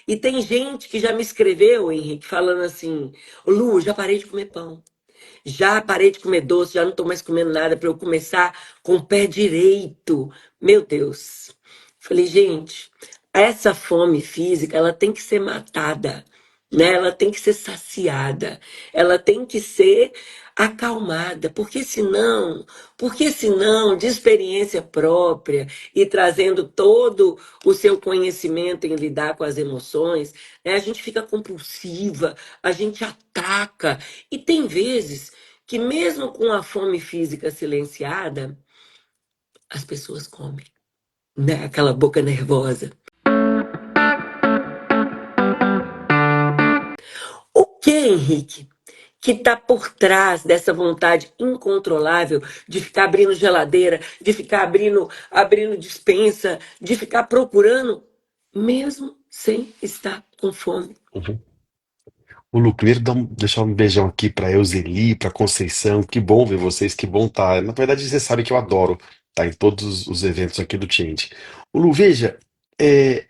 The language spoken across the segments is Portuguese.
E tem gente que já me escreveu, Henrique, falando assim: Lu, já parei de comer pão. Já parei de comer doce, já não estou mais comendo nada para eu começar com o pé direito. Meu Deus. Falei, gente, essa fome física, ela tem que ser matada, né? Ela tem que ser saciada, ela tem que ser acalmada, porque senão, de experiência própria e trazendo todo o seu conhecimento em lidar com as emoções, né, a gente fica compulsiva, a gente ataca. E tem vezes que mesmo com a fome física silenciada, as pessoas comem, né? Aquela boca nervosa. O que, Henrique, que está por trás dessa vontade incontrolável de ficar abrindo geladeira, de ficar abrindo despensa, de ficar procurando, mesmo sem estar com fome? Uhum. O Lu, primeiro deixar um beijão aqui pra Euseli, pra Conceição. Que bom ver vocês, que bom tá. Na verdade, você sabe que eu adoro estar em todos os eventos aqui do Change. O Lu, veja, é,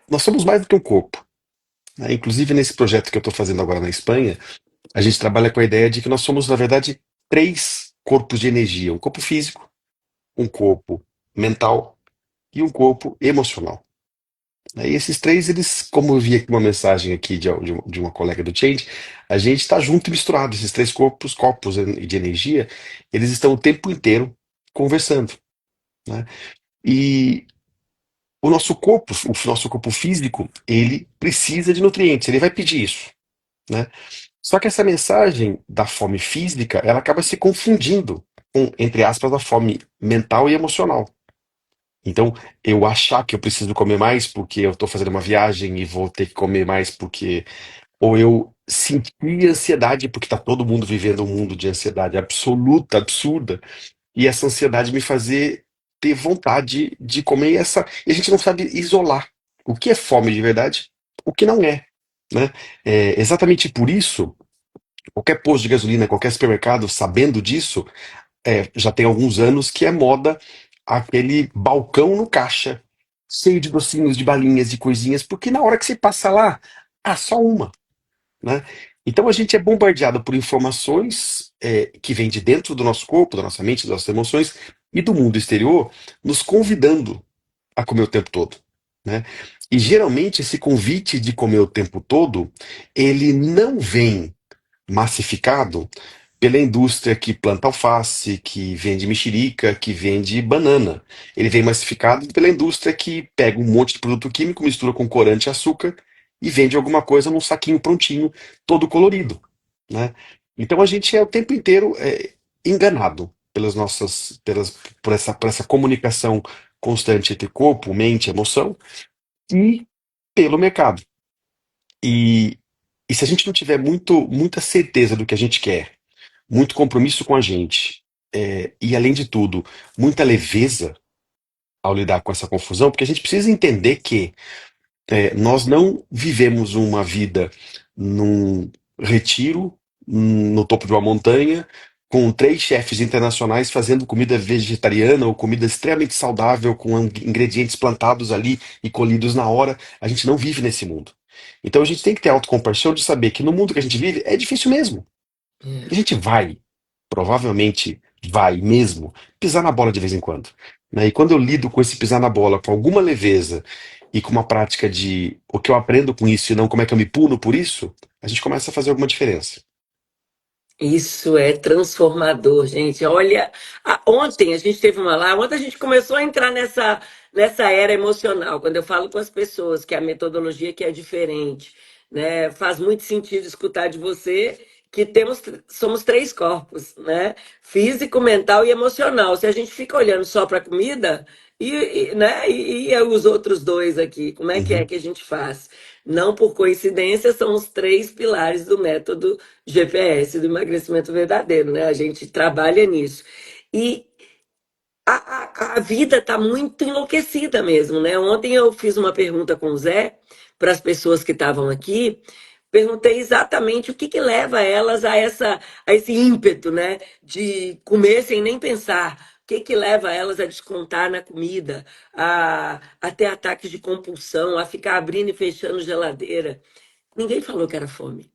nós somos mais do que um corpo, né? Inclusive, nesse projeto que eu estou fazendo agora na Espanha, a gente trabalha com a ideia de que nós somos, na verdade, três corpos de energia: um corpo físico, um corpo mental e um corpo emocional. E esses três, eles, como eu vi aqui uma mensagem aqui de uma colega do Change, a gente está junto e misturado. Esses três corpos de energia, eles estão o tempo inteiro conversando, né? E o nosso corpo físico, ele precisa de nutrientes, ele vai pedir isso, né? Só que essa mensagem da fome física, ela acaba se confundindo com, entre aspas, a fome mental e emocional. Então, eu achar que eu preciso comer mais porque eu estou fazendo uma viagem e vou ter que comer mais porque. Ou eu sentir ansiedade porque está todo mundo vivendo um mundo de ansiedade absoluta, absurda, e essa ansiedade me fazer ter vontade de comer e a gente não sabe isolar o que é fome de verdade, o que não é, né? É, exatamente por isso, qualquer posto de gasolina, qualquer supermercado, sabendo disso, já tem alguns anos que é moda aquele balcão no caixa, cheio de docinhos, de balinhas, de coisinhas, porque na hora que você passa lá, só uma, né? Então a gente é bombardeado por informações que vêm de dentro do nosso corpo, da nossa mente, das nossas emoções e do mundo exterior, nos convidando a comer o tempo todo, né? E geralmente esse convite de comer o tempo todo, ele não vem massificado pela indústria que planta alface, que vende mexerica, que vende banana. Ele vem massificado pela indústria que pega um monte de produto químico, mistura com corante e açúcar e vende alguma coisa num saquinho prontinho, todo colorido, né? Então a gente é o tempo inteiro enganado por essa comunicação constante entre corpo, mente, emoção e pelo mercado. E, e se a gente não tiver muita certeza do que a gente quer, muito compromisso com a gente, e além de tudo, muita leveza ao lidar com essa confusão, porque a gente precisa entender que nós não vivemos uma vida num retiro, no topo de uma montanha, com três chefes internacionais fazendo comida vegetariana ou comida extremamente saudável, com ingredientes plantados ali e colhidos na hora. A gente não vive nesse mundo. Então a gente tem que ter autocompaixão de saber que no mundo que a gente vive é difícil mesmo. A É. gente vai, provavelmente vai mesmo, pisar na bola de vez em quando, né? E quando eu lido com esse pisar na bola com alguma leveza e com uma prática de o que eu aprendo com isso e não como é que eu me puno por isso, a gente começa a fazer alguma diferença. Isso é transformador, gente. Olha, ontem a gente teve uma lá, ontem a gente começou a entrar nessa era emocional, quando eu falo com as pessoas que a metodologia que é diferente, né? Faz muito sentido escutar de você que somos três corpos, né? Físico, mental e emocional. Se a gente fica olhando só para a comida né? E os outros dois aqui, como é Uhum. que a gente faz? Não por coincidência, são os três pilares do método GPS do emagrecimento verdadeiro, né? A gente trabalha nisso. E a vida está muito enlouquecida mesmo, né? Ontem eu fiz uma pergunta com o Zé para as pessoas que estavam aqui. Perguntei exatamente o que leva elas a esse ímpeto, né? De comer sem nem pensar. que leva elas a descontar na comida, a ter ataques de compulsão, a ficar abrindo e fechando geladeira? Ninguém falou que era fome.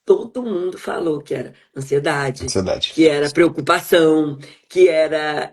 Todo mundo falou que era ansiedade, Ansiedade. que era preocupação, que era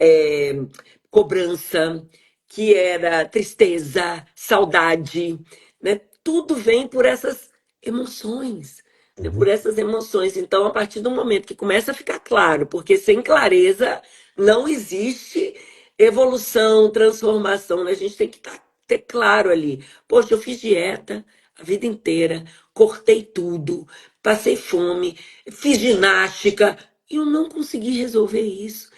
cobrança, que era tristeza, saudade, né? Tudo vem por essas emoções, né? Por Uhum, essas emoções. Então, a partir do momento que começa a ficar claro, porque sem clareza não existe evolução, transformação, né? A gente tem que ter claro ali. Poxa, eu fiz dieta a vida inteira, cortei tudo, passei fome, fiz ginástica e eu não consegui resolver isso.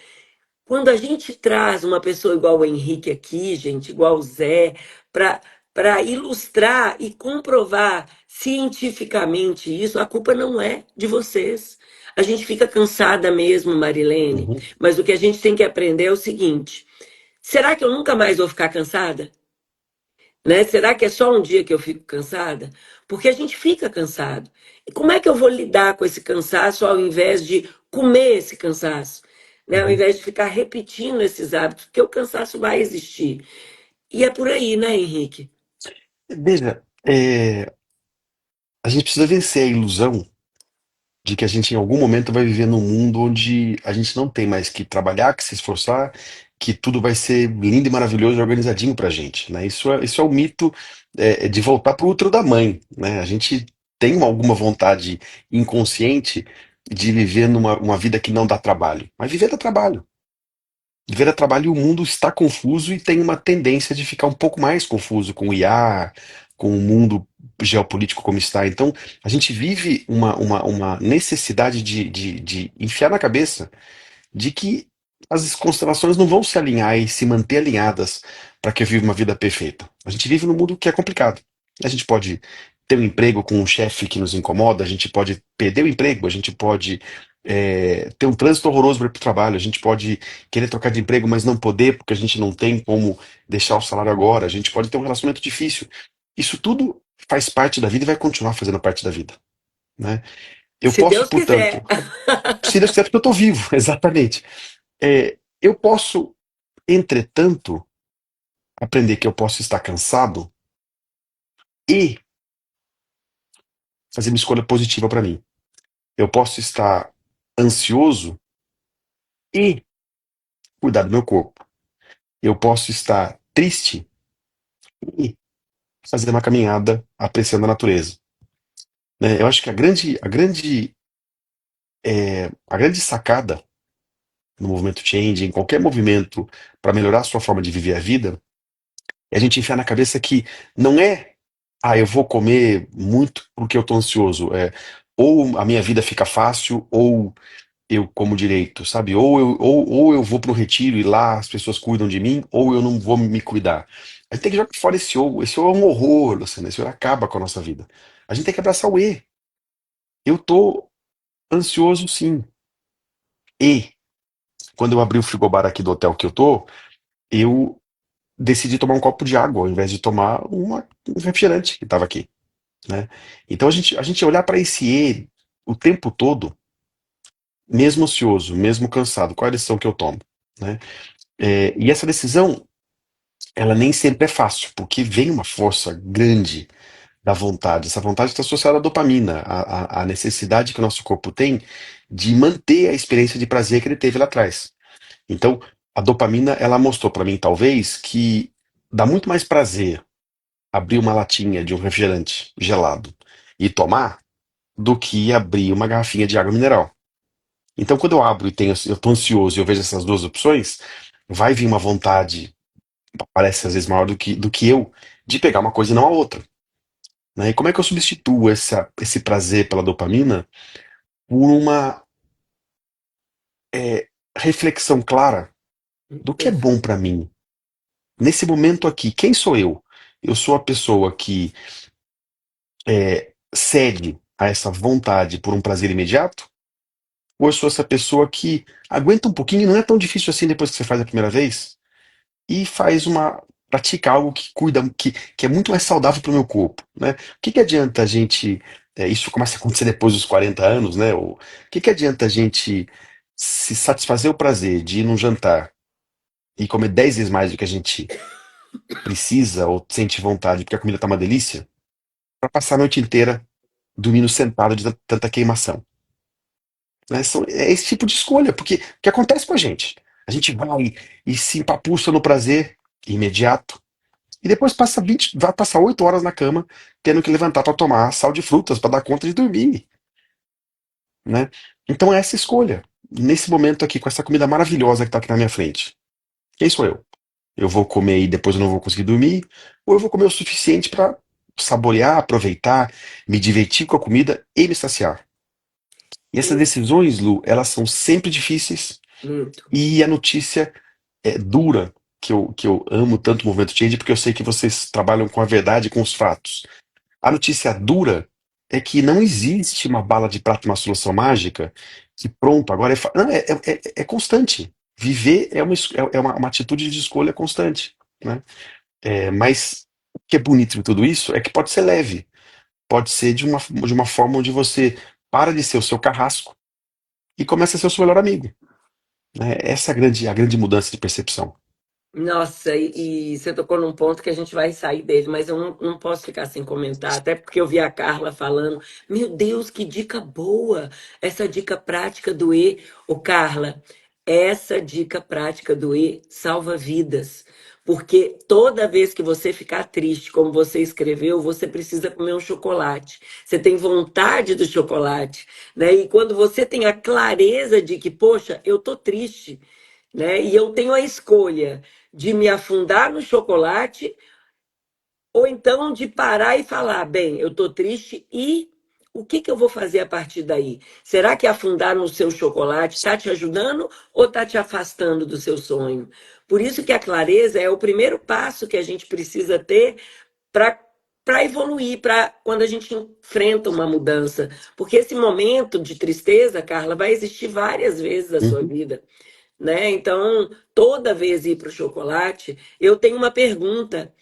Quando a gente traz uma pessoa igual o Henrique aqui, gente, igual o Zé, para ilustrar e comprovar cientificamente isso, a culpa não é de vocês. A gente fica cansada mesmo, Marilene, uhum. mas o que a gente tem que aprender é o seguinte: será que eu nunca mais vou ficar cansada? Né? Será que é só um dia que eu fico cansada? Porque a gente fica cansado. E como é que eu vou lidar com esse cansaço ao invés de comer esse cansaço? Né? Ao Uhum. invés de ficar repetindo esses hábitos, porque o cansaço vai existir. E é por aí, né, Henrique? Veja, a gente precisa vencer a ilusão de que a gente em algum momento vai viver num mundo onde a gente não tem mais que trabalhar, que se esforçar, que tudo vai ser lindo e maravilhoso e organizadinho pra gente, né? Isso é o mito de voltar pro útero da mãe, né? A gente tem alguma vontade inconsciente de viver uma vida que não dá trabalho, mas viver dá trabalho. Viver a trabalho e o mundo está confuso e tem uma tendência de ficar um pouco mais confuso com o IA, com o mundo geopolítico como está. Então, a gente vive uma necessidade de enfiar na cabeça de que as constelações não vão se alinhar e se manter alinhadas para que eu viva uma vida perfeita. A gente vive num mundo que é complicado. A gente pode ter um emprego com um chefe que nos incomoda, a gente pode perder o emprego, a gente pode ter um trânsito horroroso para ir para o trabalho, a gente pode querer trocar de emprego, mas não poder porque a gente não tem como deixar o salário agora, a gente pode ter um relacionamento difícil. Isso tudo faz parte da vida e vai continuar fazendo parte da vida, né? Eu Se posso, Deus portanto, quiser. se Deus quiser, porque eu estou vivo, exatamente. Eu posso, entretanto, aprender que eu posso estar cansado e fazer uma escolha positiva para mim. Eu posso estar ansioso e cuidar do meu corpo. Eu posso estar triste e fazer uma caminhada apreciando a natureza. Né? Eu acho que a grande sacada no movimento change, em qualquer movimento para melhorar a sua forma de viver a vida, é a gente enfiar na cabeça que não é, eu vou comer muito porque eu tô ansioso. Ou a minha vida fica fácil, ou eu como direito, sabe? Ou eu vou para um retiro e lá as pessoas cuidam de mim, ou eu não vou me cuidar. A gente tem que jogar fora esse ou. Esse ou é um horror, Luciana. Esse ou acaba com a nossa vida. A gente tem que abraçar o E. Eu tô ansioso, sim. E quando eu abri o frigobar aqui do hotel que eu tô, eu decidi tomar um copo de água ao invés de tomar um refrigerante que estava aqui, né? Então a gente olhar para esse E o tempo todo, mesmo ansioso, mesmo cansado, qual é a decisão que eu tomo, né? E essa decisão, ela nem sempre é fácil, porque vem uma força grande da vontade. Essa vontade está associada à dopamina, à necessidade que o nosso corpo tem de manter a experiência de prazer que ele teve lá atrás. Então, a dopamina, ela mostrou para mim, talvez, que dá muito mais prazer abrir uma latinha de um refrigerante gelado e tomar do que abrir uma garrafinha de água mineral. Então, quando eu abro e eu tô ansioso e eu vejo essas duas opções, vai vir uma vontade, parece às vezes maior do que eu, de pegar uma coisa e não a outra. Né? E como é que eu substituo esse prazer pela dopamina por uma reflexão clara do que é bom Perfeito. para mim? Nesse momento aqui, quem sou eu? Eu sou a pessoa que cede a essa vontade por um prazer imediato? Ou eu sou essa pessoa que aguenta um pouquinho, não é tão difícil assim depois que você faz a primeira vez, e pratica algo que cuida, que é muito mais saudável para o meu corpo, né? O que adianta a gente, isso começa a acontecer depois dos 40 anos, né? O que adianta a gente se satisfazer o prazer de ir num jantar e comer 10 vezes mais do que a gente precisa ou sente vontade porque a comida tá uma delícia, para passar a noite inteira dormindo sentado de tanta queimação. Né? É esse tipo de escolha, porque o que acontece com a gente? A gente vai e se empapuça no prazer imediato e depois vai passar 8 horas na cama tendo que levantar para tomar sal de frutas para dar conta de dormir, né? Então é essa escolha. Nesse momento aqui, com essa comida maravilhosa que tá aqui na minha frente. Quem sou eu? Eu vou comer e depois eu não vou conseguir dormir, ou eu vou comer o suficiente para saborear, aproveitar, me divertir com a comida e me saciar. E essas E- decisões, Lu, elas são sempre difíceis Muito. e a notícia é dura, que eu amo tanto o Movimento Change, porque eu sei que vocês trabalham com a verdade e com os fatos. A notícia dura é que não existe uma bala de prata, uma solução mágica, que pronto, agora não, é constante. Viver é uma atitude de escolha constante, né? Mas o que é bonito de tudo isso é que pode ser leve, pode ser de uma forma onde você para de ser o seu carrasco e começa a ser o seu melhor amigo, né? Essa é a grande mudança de percepção. Nossa, e você tocou num ponto que a gente vai sair dele, mas eu não posso ficar sem comentar, até porque eu vi a Carla falando, meu Deus, que dica boa, essa dica prática do E. Ô, Carla, essa dica prática do E salva vidas, porque toda vez que você ficar triste, como você escreveu, você precisa comer um chocolate, você tem vontade do chocolate, né? E quando você tem a clareza de que, poxa, eu tô triste, né? E eu tenho a escolha de me afundar no chocolate ou então de parar e falar, bem, eu estou triste e o que que eu vou fazer a partir daí? Será que afundar no seu chocolate está te ajudando ou está te afastando do seu sonho? Por isso que a clareza é o primeiro passo que a gente precisa ter para evoluir, para quando a gente enfrenta uma mudança. Porque esse momento de tristeza, Carla, vai existir várias vezes na sua Uhum. vida, né? Então, toda vez ir para o chocolate, eu tenho uma pergunta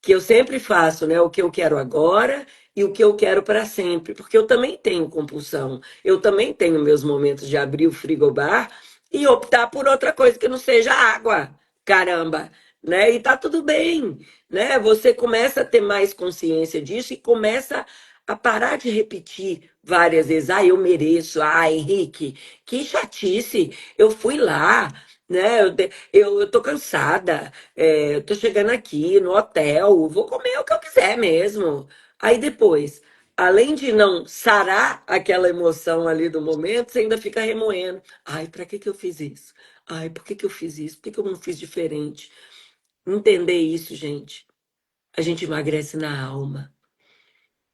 que eu sempre faço, né? O que eu quero agora e o que eu quero para sempre, porque eu também tenho compulsão, eu também tenho meus momentos de abrir o frigobar e optar por outra coisa que não seja água, caramba, né? E tá tudo bem, né? Você começa a ter mais consciência disso e começa a parar de repetir várias vezes, ah, eu mereço, ah, Henrique, que chatice, eu fui lá, né? Eu tô cansada, eu tô chegando aqui no hotel, vou comer o que eu quiser mesmo. Aí depois, além de não sarar aquela emoção ali do momento, você ainda fica remoendo. Ai, pra que que eu fiz isso? Ai, por que que eu fiz isso? Por que que eu não fiz diferente? Entender isso, gente. A gente emagrece na alma,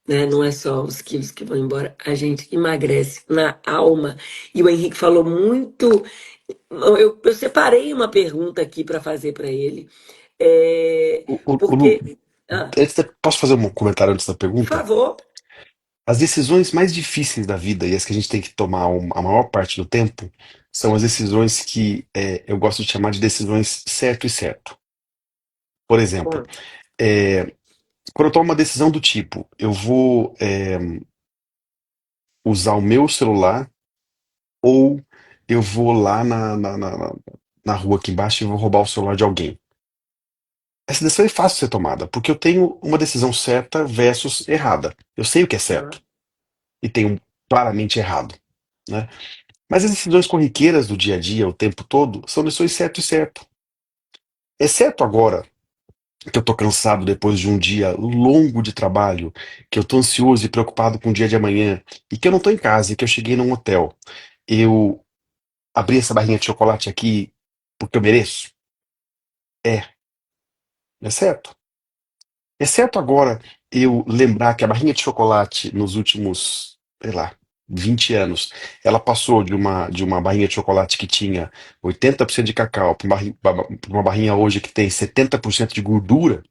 né? Não é só os quilos que vão embora, a gente emagrece na alma. E o Henrique falou muito. Eu separei uma pergunta aqui para fazer para ele. Lu, Porque. Ah, posso fazer um comentário antes da por pergunta? favor. As decisões mais difíceis da vida e as que a gente tem que tomar a maior parte do tempo são as decisões que eu gosto de chamar de decisões certo e certo. Por exemplo, Conta. é, quando eu tomo uma decisão do tipo, eu vou usar o meu celular ou eu vou lá na rua aqui embaixo e vou roubar o celular de alguém. Essa decisão é fácil de ser tomada, porque eu tenho uma decisão certa versus errada. Eu sei o que é certo Aham. e tenho claramente errado, né? Mas as decisões corriqueiras do dia a dia, o tempo todo, são decisões certo e certo. Exceto agora, que eu tô cansado depois de um dia longo de trabalho, que eu tô ansioso e preocupado com o dia de amanhã, e que eu não tô em casa, e que eu cheguei num hotel. Eu abri essa barrinha de chocolate aqui porque eu mereço? É, é certo. Exceto agora eu lembrar que a barrinha de chocolate nos últimos, sei lá, 20 anos, ela passou de uma barrinha de chocolate que tinha 80% de cacau para uma barrinha hoje que tem 70% de gordura.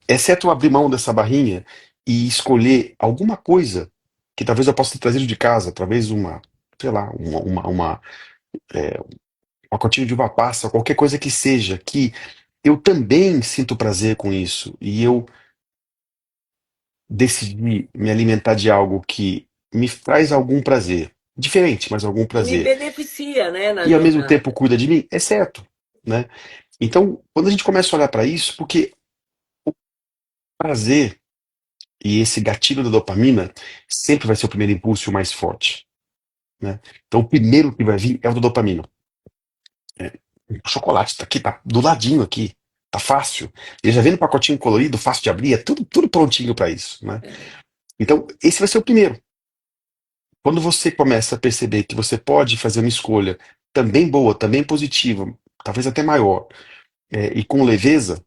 Exceto eu abrir mão dessa barrinha e escolher alguma coisa que talvez eu possa ter trazido de casa, talvez sei lá, uma cotinha de uva passa, qualquer coisa que seja, que eu também sinto prazer com isso e eu decidi me alimentar de algo que me traz algum prazer, diferente, mas algum Me prazer, beneficia, né, na e ao mesmo tempo jornada. cuida de mim, é certo, né? Então, quando a gente começa a olhar para isso, porque prazer e esse gatilho da dopamina sempre vai ser o primeiro impulso e o mais forte, né? Então, o primeiro que vai vir é o da dopamina. É, o chocolate tá aqui, tá do ladinho aqui, tá fácil. Ele já vem no pacotinho colorido, fácil de abrir, é tudo prontinho para isso, né? É. Então, esse vai ser o primeiro. Quando você começa a perceber que você pode fazer uma escolha também boa, também positiva, talvez até maior, e com leveza,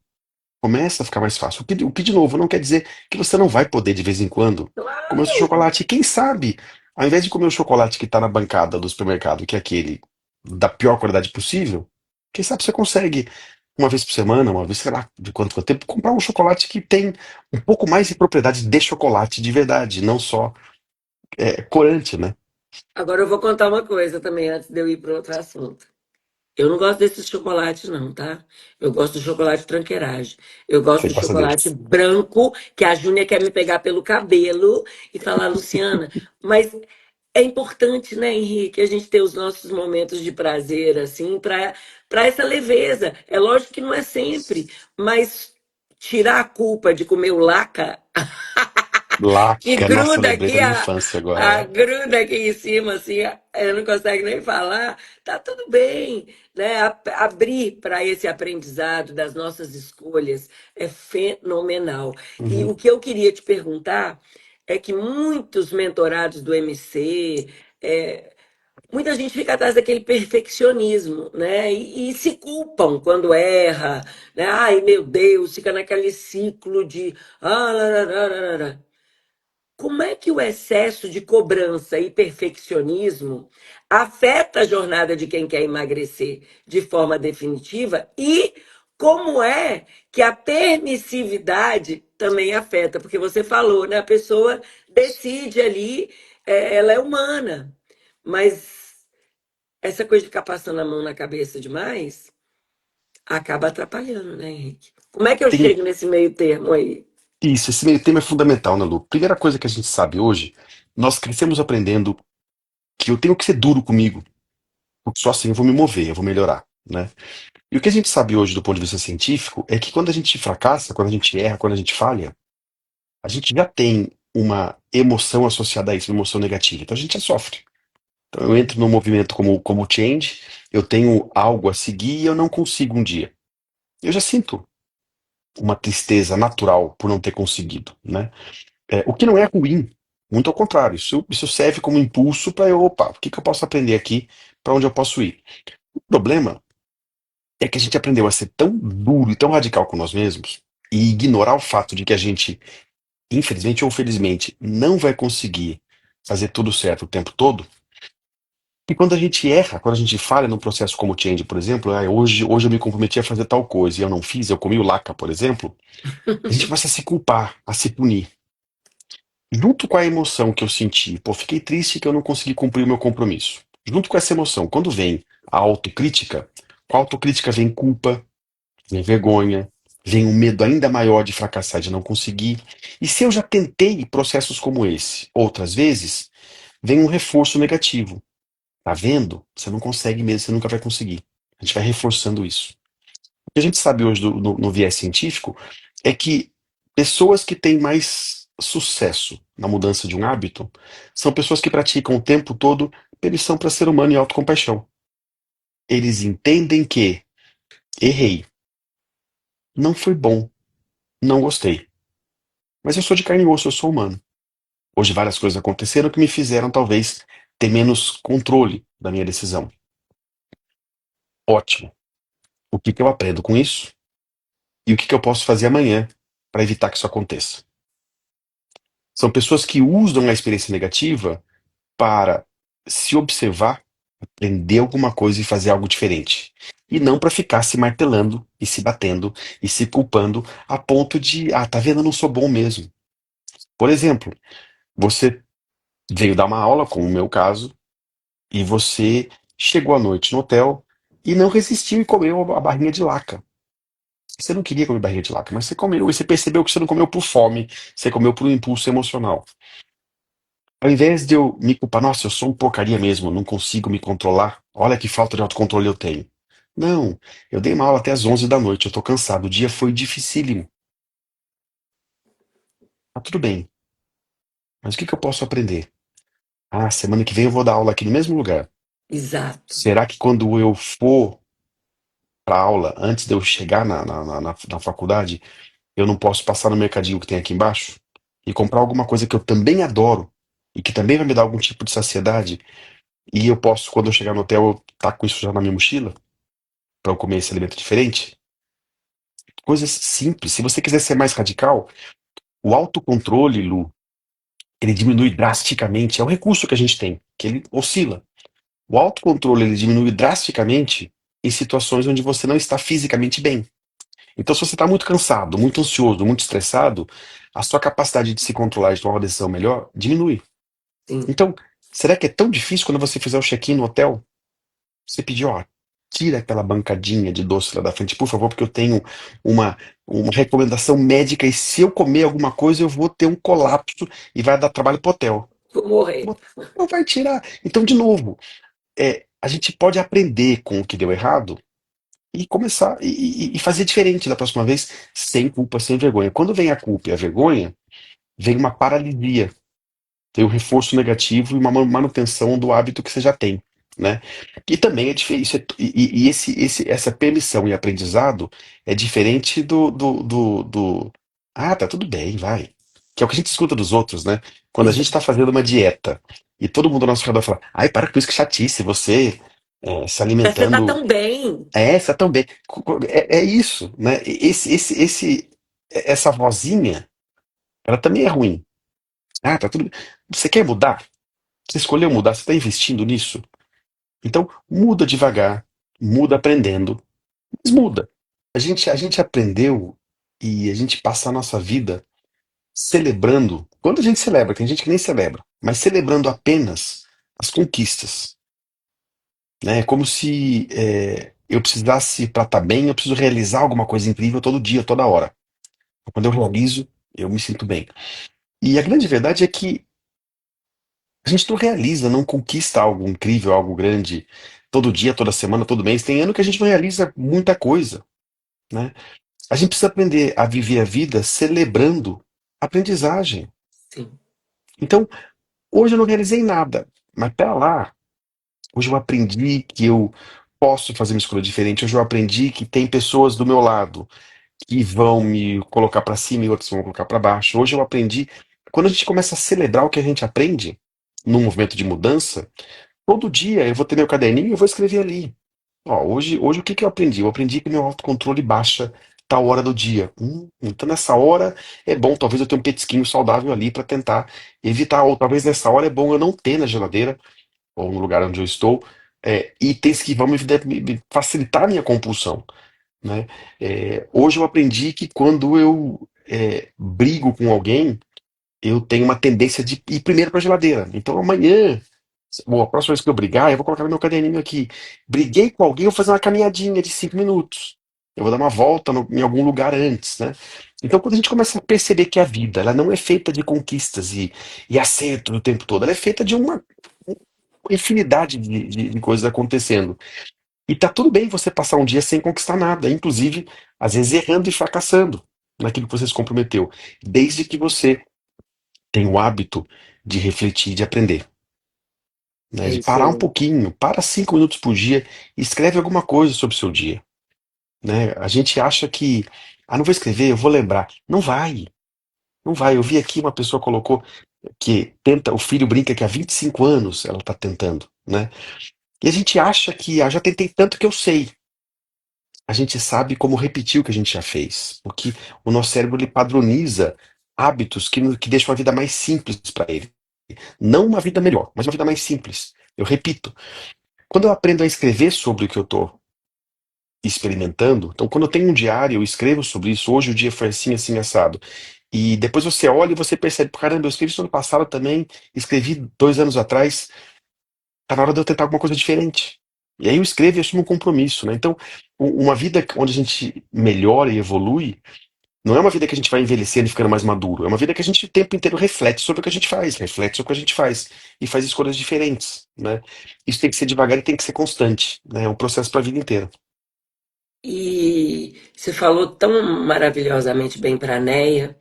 começa a ficar mais fácil. O que, de novo, não quer dizer que você não vai poder, de vez em quando, comer o seu Claro! chocolate. E quem sabe, ao invés de comer o chocolate que está na bancada do supermercado, que é aquele da pior qualidade possível, quem sabe você consegue, uma vez por semana, uma vez, sei lá, de quanto tempo, comprar um chocolate que tem um pouco mais de propriedades de chocolate de verdade, não só corante, né? Agora eu vou contar uma coisa também antes de eu ir para outro assunto. Eu não gosto desses chocolates, não, tá? Eu gosto do chocolate tranqueiragem. Eu gosto Você do gosta chocolate deles. branco, que a Júnia quer me pegar pelo cabelo e falar, Luciana, mas é importante, né, Henrique, a gente ter os nossos momentos de prazer, assim, para essa leveza. É lógico que não é sempre, mas tirar a culpa de comer o laca que Laca, nossa, eu gruda lembrei aqui, da minha infância a agora. gruda aqui em cima, assim, não consegue nem falar, tá tudo bem, né? Abrir para esse aprendizado das nossas escolhas é fenomenal. E o Uhum. que eu queria te perguntar é que muitos mentorados do MC, muita gente fica atrás daquele perfeccionismo, né? E se culpam quando erra, né? Ai, meu Deus, fica naquele ciclo de larararara. Como é que o excesso de cobrança e perfeccionismo afeta a jornada de quem quer emagrecer de forma definitiva? E como é que a permissividade também afeta? Porque você falou, né? A pessoa decide ali, ela é humana, mas essa coisa de ficar passando a mão na cabeça demais acaba atrapalhando, né, Henrique? Como é que eu Tem chego nesse meio termo aí? isso, esse meio termo é fundamental, né, Lu? Primeira coisa que a gente sabe hoje, nós crescemos aprendendo que eu tenho que ser duro comigo, porque só assim eu vou me mover, eu vou melhorar, né? E o que a gente sabe hoje do ponto de vista científico é que quando a gente fracassa, quando a gente erra, quando a gente falha, a gente já tem uma emoção associada a isso, uma emoção negativa. Então a gente já sofre. Então eu entro num movimento como o Change, eu tenho algo a seguir e eu não consigo um dia. Eu já sinto uma tristeza natural por não ter conseguido, né? O que não é ruim, muito ao contrário, isso serve como impulso para eu, opa, o que que eu posso aprender aqui, para onde eu posso ir? O problema é que a gente aprendeu a ser tão duro e tão radical com nós mesmos e ignorar o fato de que a gente, infelizmente ou felizmente, não vai conseguir fazer tudo certo o tempo todo. E quando a gente erra, quando a gente falha num processo como o Change, por exemplo, hoje eu me comprometi a fazer tal coisa e eu não fiz, eu comi o laca, por exemplo, a gente começa a se culpar, a se punir. Junto com a emoção que eu senti, pô, fiquei triste que eu não consegui cumprir o meu compromisso. Junto com essa emoção, quando vem a autocrítica, com a autocrítica vem culpa, vem vergonha, vem um medo ainda maior de fracassar, de não conseguir. E se eu já tentei processos como esse outras vezes, vem um reforço negativo. Tá vendo? Você não consegue mesmo, você nunca vai conseguir. A gente vai reforçando isso. O que a gente sabe hoje no viés científico é que pessoas que têm mais sucesso na mudança de um hábito são pessoas que praticam o tempo todo permissão para ser humano e autocompaixão. Eles entendem que errei, não foi bom, não gostei. Mas eu sou de carne e osso, eu sou humano. Hoje várias coisas aconteceram que me fizeram talvez ter menos controle da minha decisão. Ótimo. O que que eu aprendo com isso? E o que que eu posso fazer amanhã para evitar que isso aconteça? São pessoas que usam a experiência negativa para se observar, aprender alguma coisa e fazer algo diferente. E não para ficar se martelando e se batendo e se culpando a ponto de, tá vendo, eu não sou bom mesmo. Por exemplo, você veio dar uma aula, como o meu caso, e você chegou à noite no hotel e não resistiu e comeu a barrinha de laca. Você não queria comer barrinha de laca, mas você comeu e você percebeu que você não comeu por fome, você comeu por um impulso emocional. Ao invés de eu me culpar, nossa, eu sou um porcaria mesmo, não consigo me controlar, olha que falta de autocontrole eu tenho. Não, eu dei uma aula até às 11 da noite, eu tô cansado, o dia foi dificílimo. Tá tudo bem, mas o que que eu posso aprender? Ah, semana que vem eu vou dar aula aqui no mesmo lugar. Exato. Será que quando eu for para aula, antes de eu chegar na faculdade, eu não posso passar no mercadinho que tem aqui embaixo e comprar alguma coisa que eu também adoro e que também vai me dar algum tipo de saciedade? E eu posso, quando eu chegar no hotel, eu tá com isso já na minha mochila para eu comer esse alimento diferente? Coisas simples. Se você quiser ser mais radical, o autocontrole, Lu, ele diminui drasticamente. É o recurso que a gente tem, que ele oscila. O autocontrole ele diminui drasticamente em situações onde você não está fisicamente bem. Então, se você está muito cansado, muito ansioso, muito estressado, a sua capacidade de se controlar e de tomar uma decisão melhor diminui. Sim. Então, será que é tão difícil quando você fizer o check-in no hotel? Você pedir, ó, tira aquela bancadinha de doce lá da frente, por favor, porque eu tenho uma, uma recomendação médica e se eu comer alguma coisa eu vou ter um colapso e vai dar trabalho pro hotel. Vou morrer. Não vai tirar. Então, de novo, a gente pode aprender com o que deu errado e começar e fazer diferente da próxima vez, sem culpa, sem vergonha. Quando vem a culpa e a vergonha, vem uma paralisia, tem um reforço negativo e uma manutenção do hábito que você já tem, né? E também é diferente, e essa permissão e aprendizado é diferente ah, tá tudo bem, vai. Que é o que a gente escuta dos outros, né? Quando a gente está Exato. fazendo uma dieta e todo mundo ao nosso redor fala, ai, para com isso, que chatice, você se Mas você tá alimentando. tão bem. É essa também. É isso, né? Essa vozinha, ela também é ruim. Ah, tá tudo bem. Você quer mudar? Você escolheu mudar, você está investindo nisso? Então, muda devagar, muda aprendendo, mas muda. A gente aprendeu e a gente passa a nossa vida celebrando. Quando a gente celebra, tem gente que nem celebra, mas celebrando apenas as conquistas. Né? É como se eu precisasse, para estar bem, eu preciso realizar alguma coisa incrível todo dia, toda hora. Quando eu realizo, eu me sinto bem. E a grande verdade é que a gente não realiza, não conquista algo incrível, algo grande todo dia, toda semana, todo mês. Tem ano que a gente não realiza muita coisa, né? A gente precisa aprender a viver a vida celebrando a aprendizagem. Sim. Então, hoje eu não realizei nada, mas pera lá, hoje eu aprendi que eu posso fazer uma escolha diferente, hoje eu aprendi que tem pessoas do meu lado que vão me colocar para cima e outros vão colocar para baixo. Hoje eu aprendi. Quando a gente começa a celebrar o que a gente aprende num movimento de mudança, todo dia eu vou ter meu caderninho e eu vou escrever ali. Ó, hoje o que que eu aprendi? Eu aprendi que meu autocontrole baixa tal hora do dia. Então nessa hora é bom, talvez eu tenha um petisquinho saudável ali para tentar evitar, ou talvez nessa hora é bom eu não ter na geladeira ou no lugar onde eu estou itens que vão me facilitar a minha compulsão, né? Hoje eu aprendi que quando eu brigo com alguém, eu tenho uma tendência de ir primeiro para a geladeira. Então amanhã, ou a próxima vez que eu brigar, eu vou colocar no meu caderninho aqui. Briguei com alguém, eu vou fazer uma caminhadinha de 5 minutos. Eu vou dar uma volta em algum lugar antes, né? Então, quando a gente começa a perceber que a vida, ela não é feita de conquistas e acertos o tempo todo, ela é feita de uma infinidade de coisas acontecendo. E tá tudo bem você passar um dia sem conquistar nada, inclusive, às vezes errando e fracassando naquilo que você se comprometeu, desde que você tenha o hábito de refletir, de aprender, né? É De isso parar um aí. pouquinho, para 5 minutos por dia e escreve alguma coisa sobre o seu dia, né? A gente acha que, ah, não vou escrever, eu vou lembrar. Não vai, não vai. Eu vi aqui uma pessoa colocou que tenta, o filho brinca que há 25 anos ela está tentando, né? E a gente acha que, ah, já tentei tanto que eu sei. A gente sabe como repetir o que a gente já fez, porque o nosso cérebro ele padroniza hábitos que deixam a vida mais simples para ele. Não uma vida melhor, mas uma vida mais simples. Eu repito, quando eu aprendo a escrever sobre o que eu estou experimentando, então quando eu tenho um diário, eu escrevo sobre isso, hoje o dia foi assim, assim, assado. E depois você olha e você percebe, caramba, eu escrevi isso ano passado também, escrevi 2 anos atrás, tá na hora de eu tentar alguma coisa diferente. E aí eu escrevo e assumo um compromisso, né? Então, uma vida onde a gente melhora e evolui, Não é uma vida que a gente vai envelhecendo e ficando mais maduro. É uma vida que a gente o tempo inteiro reflete sobre o que a gente faz, reflete sobre o que a gente faz e faz escolhas diferentes, né? Isso tem que ser devagar e tem que ser constante, né? É um processo para a vida inteira. E você falou tão maravilhosamente bem para a Neia,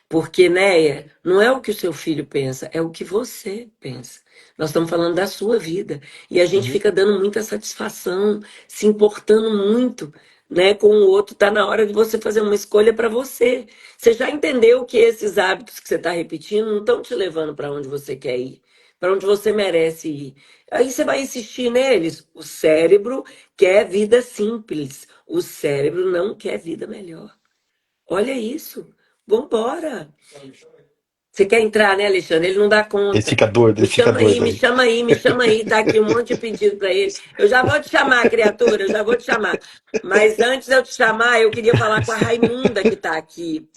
porque, Neia, não é o que o seu filho pensa, é o que você pensa. Nós estamos falando da sua vida. E a gente Uhum. fica dando muita satisfação, se importando muito, né, com o outro. Está na hora de você fazer uma escolha para você. Você já entendeu que esses hábitos que você está repetindo não estão te levando para onde você quer ir, para onde você merece ir. Aí você vai insistir neles. O cérebro quer vida simples. O cérebro não quer vida melhor. Olha isso. Vambora. Você quer entrar, né, Alexandre? Ele não dá conta. Ele fica doido Me aí. chama aí, me chama aí. Tá aqui um monte de pedido para ele. Eu já vou te chamar, criatura, eu já vou te chamar. Mas antes de eu te chamar, eu queria falar com a Raimunda que está aqui.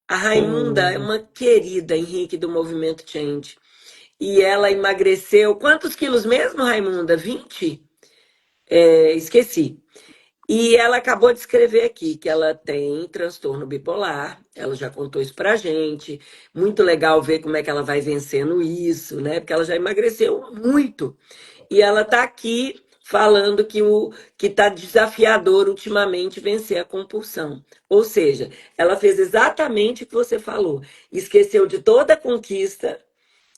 A Raimunda é Hum. uma querida, Henrique, do Movimento Change. E ela emagreceu. Quantos quilos mesmo, Raimunda? 20? É, esqueci. E ela acabou de escrever aqui que ela tem transtorno bipolar. Ela já contou isso pra gente. Muito legal ver como é que ela vai vencendo isso, né? Porque ela já emagreceu muito. E ela tá aqui falando que tá desafiador ultimamente vencer a compulsão. Ou seja, ela fez exatamente o que você falou. Esqueceu de toda a conquista,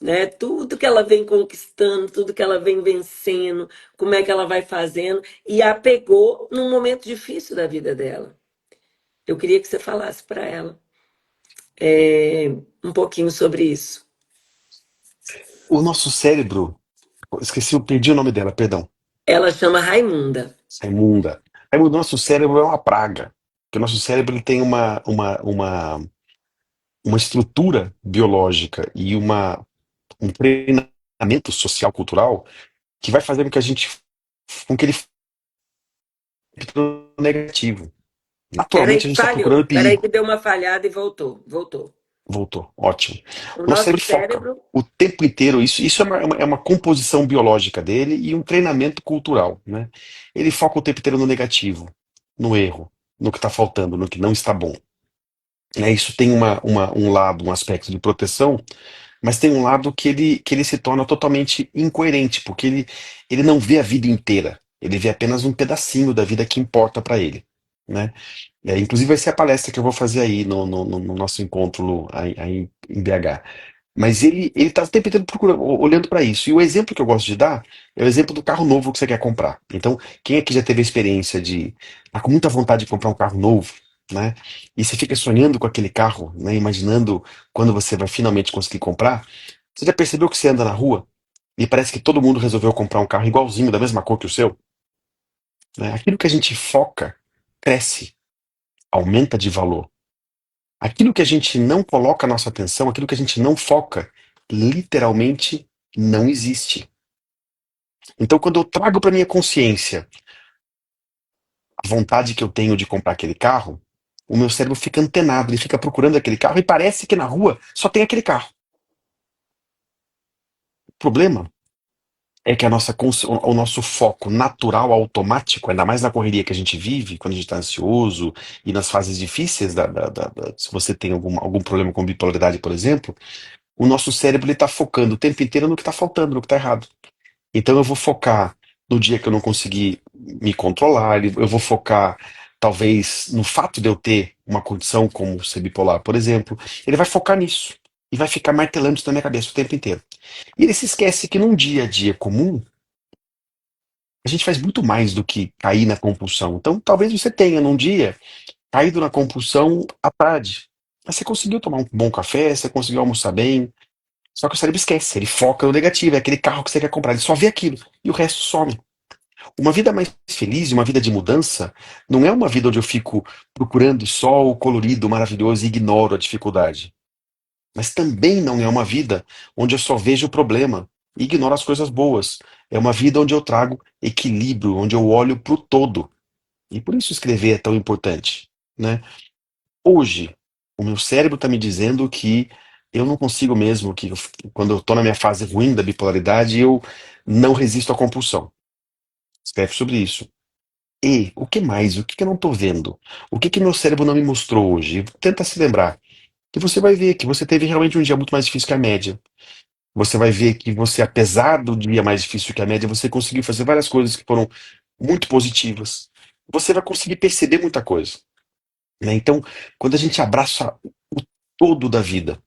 né? Tudo que ela vem conquistando, tudo que ela vem vencendo, como é que ela vai fazendo, e a pegou num momento difícil da vida dela. Eu queria que você falasse para ela um pouquinho sobre isso. O nosso cérebro, esqueci, eu perdi o nome dela, perdão. Ela chama Raimunda. Raimunda. Raimundo, nosso cérebro é uma praga. Porque o nosso cérebro ele tem uma estrutura biológica e um treinamento social cultural que vai fazer com que ele fique negativo. Peraí Naturalmente a que gente está falhou, procurando peraí que perigo. deu uma falhada e voltou, voltou. Voltou, ótimo. O O nosso nosso cérebro foca cérebro, o tempo inteiro. Isso é uma composição biológica dele e um treinamento cultural, né? Ele foca o tempo inteiro no negativo, no erro, no que está faltando, no que não está bom. Né? Isso tem um lado, um aspecto de proteção, mas tem um lado que ele se torna totalmente incoerente, porque ele não vê a vida inteira. Ele vê apenas um pedacinho da vida que importa para ele, né? Inclusive vai ser a palestra que eu vou fazer aí no nosso encontro aí em BH. Mas ele está o tempo inteiro procurando, olhando para isso. E o exemplo que eu gosto de dar é o exemplo do carro novo que você quer comprar. Então, quem aqui já teve a experiência de estar com muita vontade de comprar um carro novo, né? E você fica sonhando com aquele carro, né? Imaginando quando você vai finalmente conseguir comprar. Você já percebeu que você anda na rua e parece que todo mundo resolveu comprar um carro igualzinho, da mesma cor que o seu? Né? Aquilo que a gente foca cresce, aumenta de valor. Aquilo que a gente não coloca a nossa atenção, aquilo que a gente não foca, literalmente não existe. Então, quando eu trago para minha consciência a vontade que eu tenho de comprar aquele carro, o meu cérebro fica antenado, ele fica procurando aquele carro e parece que na rua só tem aquele carro. O problema é que o nosso foco natural, automático, ainda mais na correria que a gente vive, quando a gente está ansioso e nas fases difíceis, se você tem algum problema com bipolaridade, por exemplo, o nosso cérebro está focando o tempo inteiro no que está faltando, no que está errado. Então eu vou focar no dia que eu não consegui me controlar, eu vou focar talvez no fato de eu ter uma condição como ser bipolar, por exemplo. Ele vai focar nisso e vai ficar martelando isso na minha cabeça o tempo inteiro. E ele se esquece que num dia a dia comum, a gente faz muito mais do que cair na compulsão. Então talvez você tenha num dia caído na compulsão à tarde. Mas você conseguiu tomar um bom café, você conseguiu almoçar bem, só que o cérebro esquece, ele foca no negativo, é aquele carro que você quer comprar, ele só vê aquilo e o resto some. Uma vida mais feliz, uma vida de mudança, não é uma vida onde eu fico procurando só o colorido maravilhoso e ignoro a dificuldade. Mas também não é uma vida onde eu só vejo o problema e ignoro as coisas boas. É uma vida onde eu trago equilíbrio, onde eu olho para o todo. E por isso escrever é tão importante, né? Hoje, o meu cérebro está me dizendo que eu não consigo mesmo, quando eu estou na minha fase ruim da bipolaridade, eu não resisto à compulsão. Escreve sobre isso. E o que mais? O que que eu não tô vendo? O que que meu cérebro não me mostrou hoje? Tenta se lembrar. Que você vai ver que você teve realmente um dia muito mais difícil que a média. Você vai ver que você, apesar do dia mais difícil que a média, você conseguiu fazer várias coisas que foram muito positivas. Você vai conseguir perceber muita coisa, né? Então, quando a gente abraça o todo da vida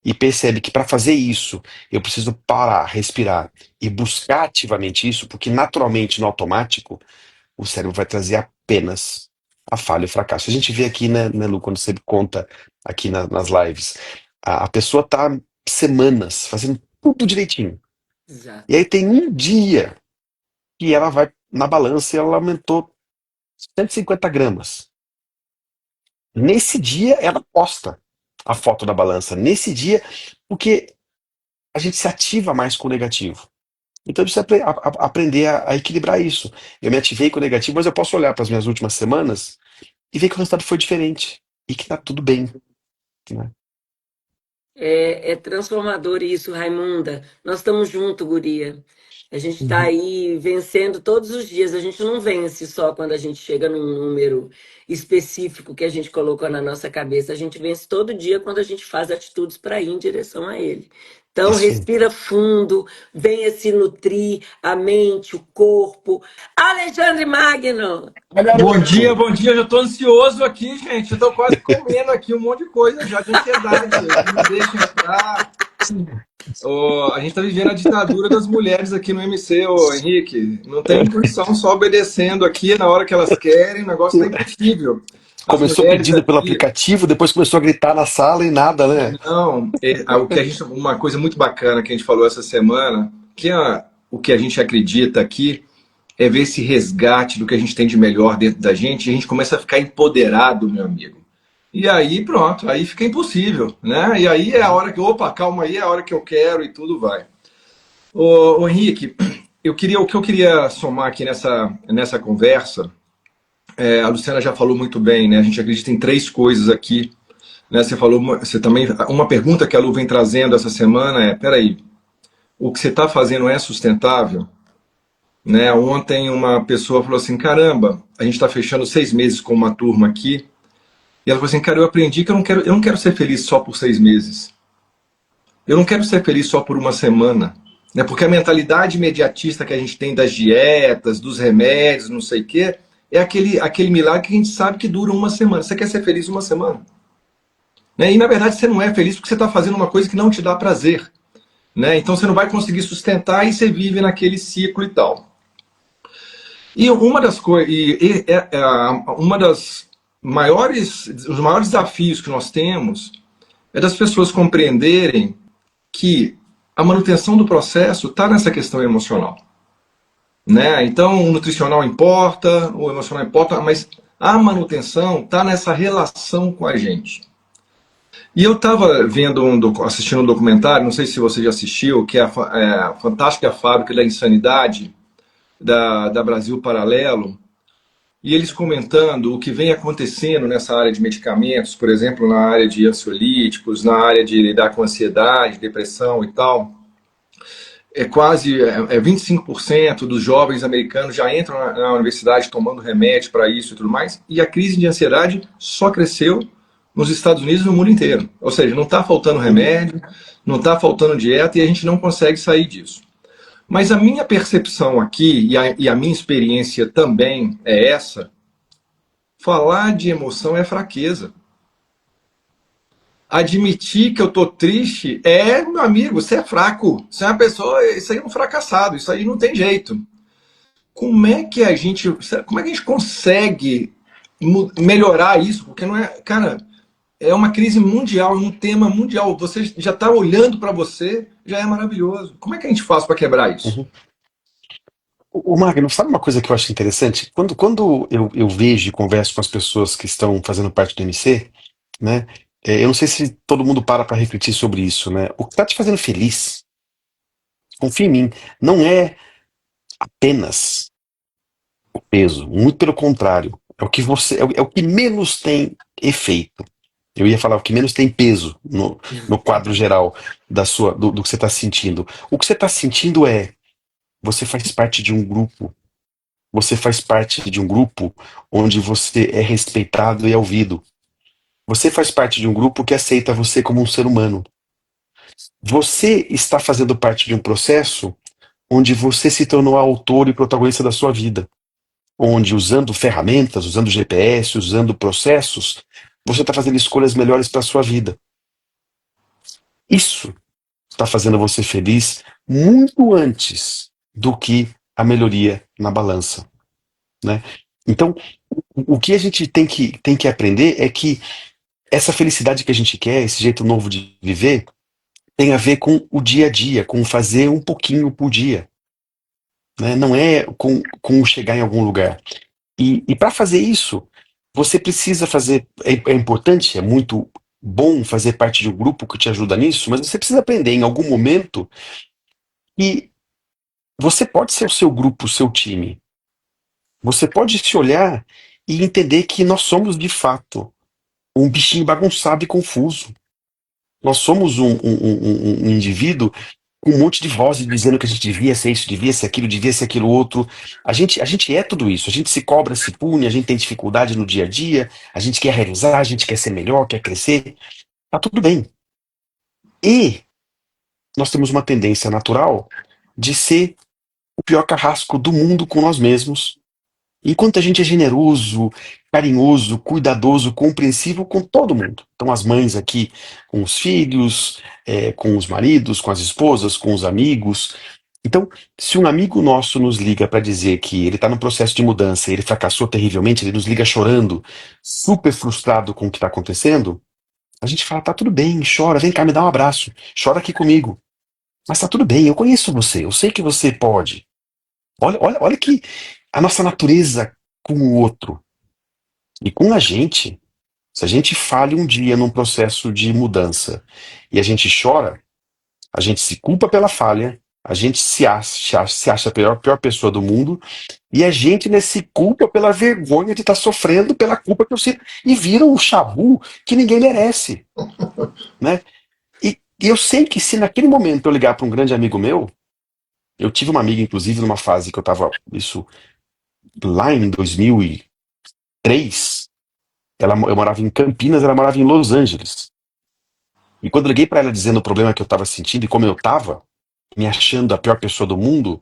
e percebe que para fazer isso eu preciso parar, respirar e buscar ativamente isso, porque naturalmente no automático o cérebro vai trazer apenas a falha e o fracasso. A gente vê aqui, né, Lu, quando você conta aqui nas lives, a pessoa tá semanas fazendo tudo direitinho. E Exato. aí tem um dia que ela vai na balança e ela aumentou 150 gramas. Nesse dia ela posta a foto da balança. Nesse dia, porque a gente se ativa mais com o negativo. Então eu preciso aprender a equilibrar isso. Eu me ativei com o negativo, mas eu posso olhar para as minhas últimas semanas e ver que o resultado foi diferente. E que tá tudo bem, né? É transformador isso, Raimunda. Nós estamos juntos, guria. A gente está Uhum. aí vencendo todos os dias. A gente não vence só quando a gente chega num número específico que a gente colocou na nossa cabeça. A gente vence todo dia quando a gente faz atitudes para ir em direção a ele. Então, Isso aí. respira fundo, venha se nutrir a mente, o corpo. Alexandre Magno! Ah, garoto! Bom dia. Já estou ansioso aqui, gente. Eu estou quase comendo aqui um monte de coisa já de ansiedade. Não me deixa entrar. A gente está vivendo a ditadura das mulheres aqui no MC, Henrique. Não tem condição só obedecendo aqui na hora que elas querem. O negócio está impossível. As Começou mulheres pedindo pelo aqui, aplicativo, depois começou a gritar na sala e nada, né? não. Uma coisa muito bacana que a gente falou essa semana, o que a gente acredita aqui é ver esse resgate do que a gente tem de melhor dentro da gente, e a gente começa a ficar empoderado, meu amigo. E aí, pronto, aí fica impossível, né? E aí é a hora que, opa, calma aí, é a hora que eu quero e tudo vai. Ô Henrique, o que eu queria somar aqui nessa conversa, a Luciana já falou muito bem, né? A gente acredita em três coisas aqui, né? Você também, uma pergunta que a Lu vem trazendo essa semana é, peraí, o que você está fazendo é sustentável? Né? Ontem uma pessoa falou assim, caramba, a gente está fechando 6 meses com uma turma aqui, e ela falou assim, cara, eu aprendi que eu não quero ser feliz só por 6 meses. Eu não quero ser feliz só por uma semana. Né? Porque a mentalidade imediatista que a gente tem das dietas, dos remédios, não sei o quê, é aquele milagre que a gente sabe que dura uma semana. Você quer ser feliz uma semana. Né? E na verdade você não é feliz porque você está fazendo uma coisa que não te dá prazer. Né? Então você não vai conseguir sustentar e você vive naquele ciclo e tal. E uma das coisas, uma das os maiores desafios que nós temos é das pessoas compreenderem que a manutenção do processo está nessa questão emocional, né? Então, o nutricional importa, o emocional importa, mas a manutenção está nessa relação com a gente. E eu estava assistindo um documentário, não sei se você já assistiu, que é a Fantástica Fábrica da Insanidade, da Brasil Paralelo, e eles comentando o que vem acontecendo nessa área de medicamentos, por exemplo, na área de ansiolíticos, na área de lidar com ansiedade, depressão e tal. 25% dos jovens americanos já entram na universidade tomando remédio para isso e tudo mais, e a crise de ansiedade só cresceu nos Estados Unidos e no mundo inteiro. Ou seja, não está faltando remédio, não está faltando dieta e a gente não consegue sair disso. Mas a minha percepção aqui, e a minha experiência também é essa, falar de emoção é fraqueza. Admitir que eu tô triste meu amigo, você é fraco. Você é uma pessoa, isso aí é um fracassado, isso aí não tem jeito. Como é que a gente consegue melhorar isso? Porque não é, cara, é uma crise mundial, é um tema mundial. Você já está olhando para você, já é maravilhoso. Como é que a gente faz para quebrar isso? Uhum. O Magno, sabe uma coisa que eu acho interessante? Quando eu vejo e converso com as pessoas que estão fazendo parte do MC, né? Eu não sei se todo mundo para refletir sobre isso, né? O que está te fazendo feliz, confia em mim, não é apenas o peso, muito pelo contrário, é o que é o que menos tem efeito. Eu ia falar o que menos tem peso no quadro geral do que você está sentindo. O que você está sentindo é você faz parte de um grupo você faz parte de um grupo onde você é respeitado e é ouvido. Você faz parte de um grupo que aceita você como um ser humano. Você está fazendo parte de um processo onde você se tornou autor e protagonista da sua vida. Onde, usando ferramentas, usando GPS, usando processos, você está fazendo escolhas melhores para a sua vida. Isso está fazendo você feliz muito antes do que a melhoria na balança, né? Então, o que a gente tem que aprender é que essa felicidade que a gente quer, esse jeito novo de viver, tem a ver com o dia a dia, com fazer um pouquinho por dia, né? Não é com chegar em algum lugar. E para fazer isso, você precisa fazer. É importante, é muito bom fazer parte de um grupo que te ajuda nisso, mas você precisa aprender em algum momento que você pode ser o seu grupo, o seu time. Você pode se olhar e entender que nós somos, de fato, um bichinho bagunçado e confuso. Nós somos um indivíduo com um monte de vozes dizendo que a gente devia ser isso, devia ser aquilo outro. A gente é tudo isso. A gente se cobra, se pune, a gente tem dificuldade no dia a dia, a gente quer realizar, a gente quer ser melhor, quer crescer. Tá tudo bem. E nós temos uma tendência natural de ser o pior carrasco do mundo com nós mesmos. Enquanto a gente é generoso, carinhoso, cuidadoso, compreensivo com todo mundo. Então, as mães aqui com os filhos, com os maridos, com as esposas, com os amigos. Então, se um amigo nosso nos liga para dizer que ele está no processo de mudança, ele fracassou terrivelmente, ele nos liga chorando, super frustrado com o que está acontecendo, a gente fala: tá tudo bem, chora, vem cá, me dá um abraço, chora aqui comigo. Mas tá tudo bem, eu conheço você, eu sei que você pode. Olha que a nossa natureza com o outro e com a gente, se a gente falha um dia num processo de mudança e a gente chora, a gente se culpa pela falha, a gente se acha a pior pessoa do mundo e a gente, né, se culpa pela vergonha de estar sofrendo pela culpa que eu sinto. E vira um chabu que ninguém merece, né? E eu sei que se naquele momento eu ligar para um grande amigo meu, eu tive uma amiga, inclusive, numa fase que eu estava, isso lá em 2003, eu morava em Campinas, ela morava em Los Angeles. E quando eu liguei pra ela dizendo o problema que eu tava sentindo e como eu tava, me achando a pior pessoa do mundo,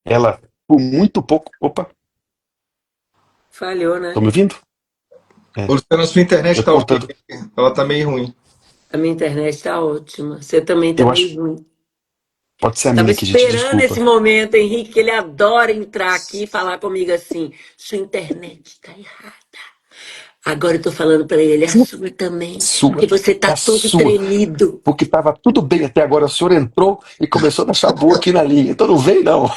ela, por muito pouco. Opa, Falhou, estão né? me ouvindo? É, Ô, Luciano, a sua internet eu tá ok? contando. Ela tá meio ruim. A minha internet tá ótima. Você também tá Eu meio acho. ruim. Pode ser a Tava minha aqui, gente, esperando esse desculpa. momento, Henrique, que ele adora entrar aqui e falar comigo assim: sua internet tá errada. Agora eu tô falando pra ele, a sua também, Sua, porque você é tá a todo sua. tremido. Porque tava tudo bem até agora. O senhor entrou e começou a deixar boa aqui na linha. Então não vem, não.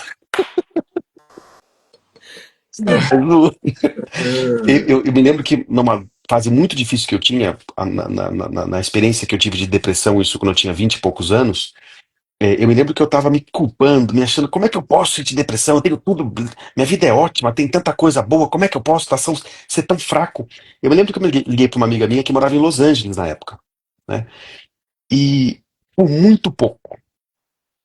Eu me lembro que numa fase muito difícil que eu tinha, na experiência que eu tive de depressão, isso quando eu tinha 20 e poucos anos, eu me lembro que eu tava me culpando, me achando: como é que eu posso sentir depressão? Eu tenho tudo, minha vida é ótima, tem tanta coisa boa, como é que eu posso ser tão fraco? Eu me lembro que eu me liguei para uma amiga minha que morava em Los Angeles na época, né? E por muito pouco,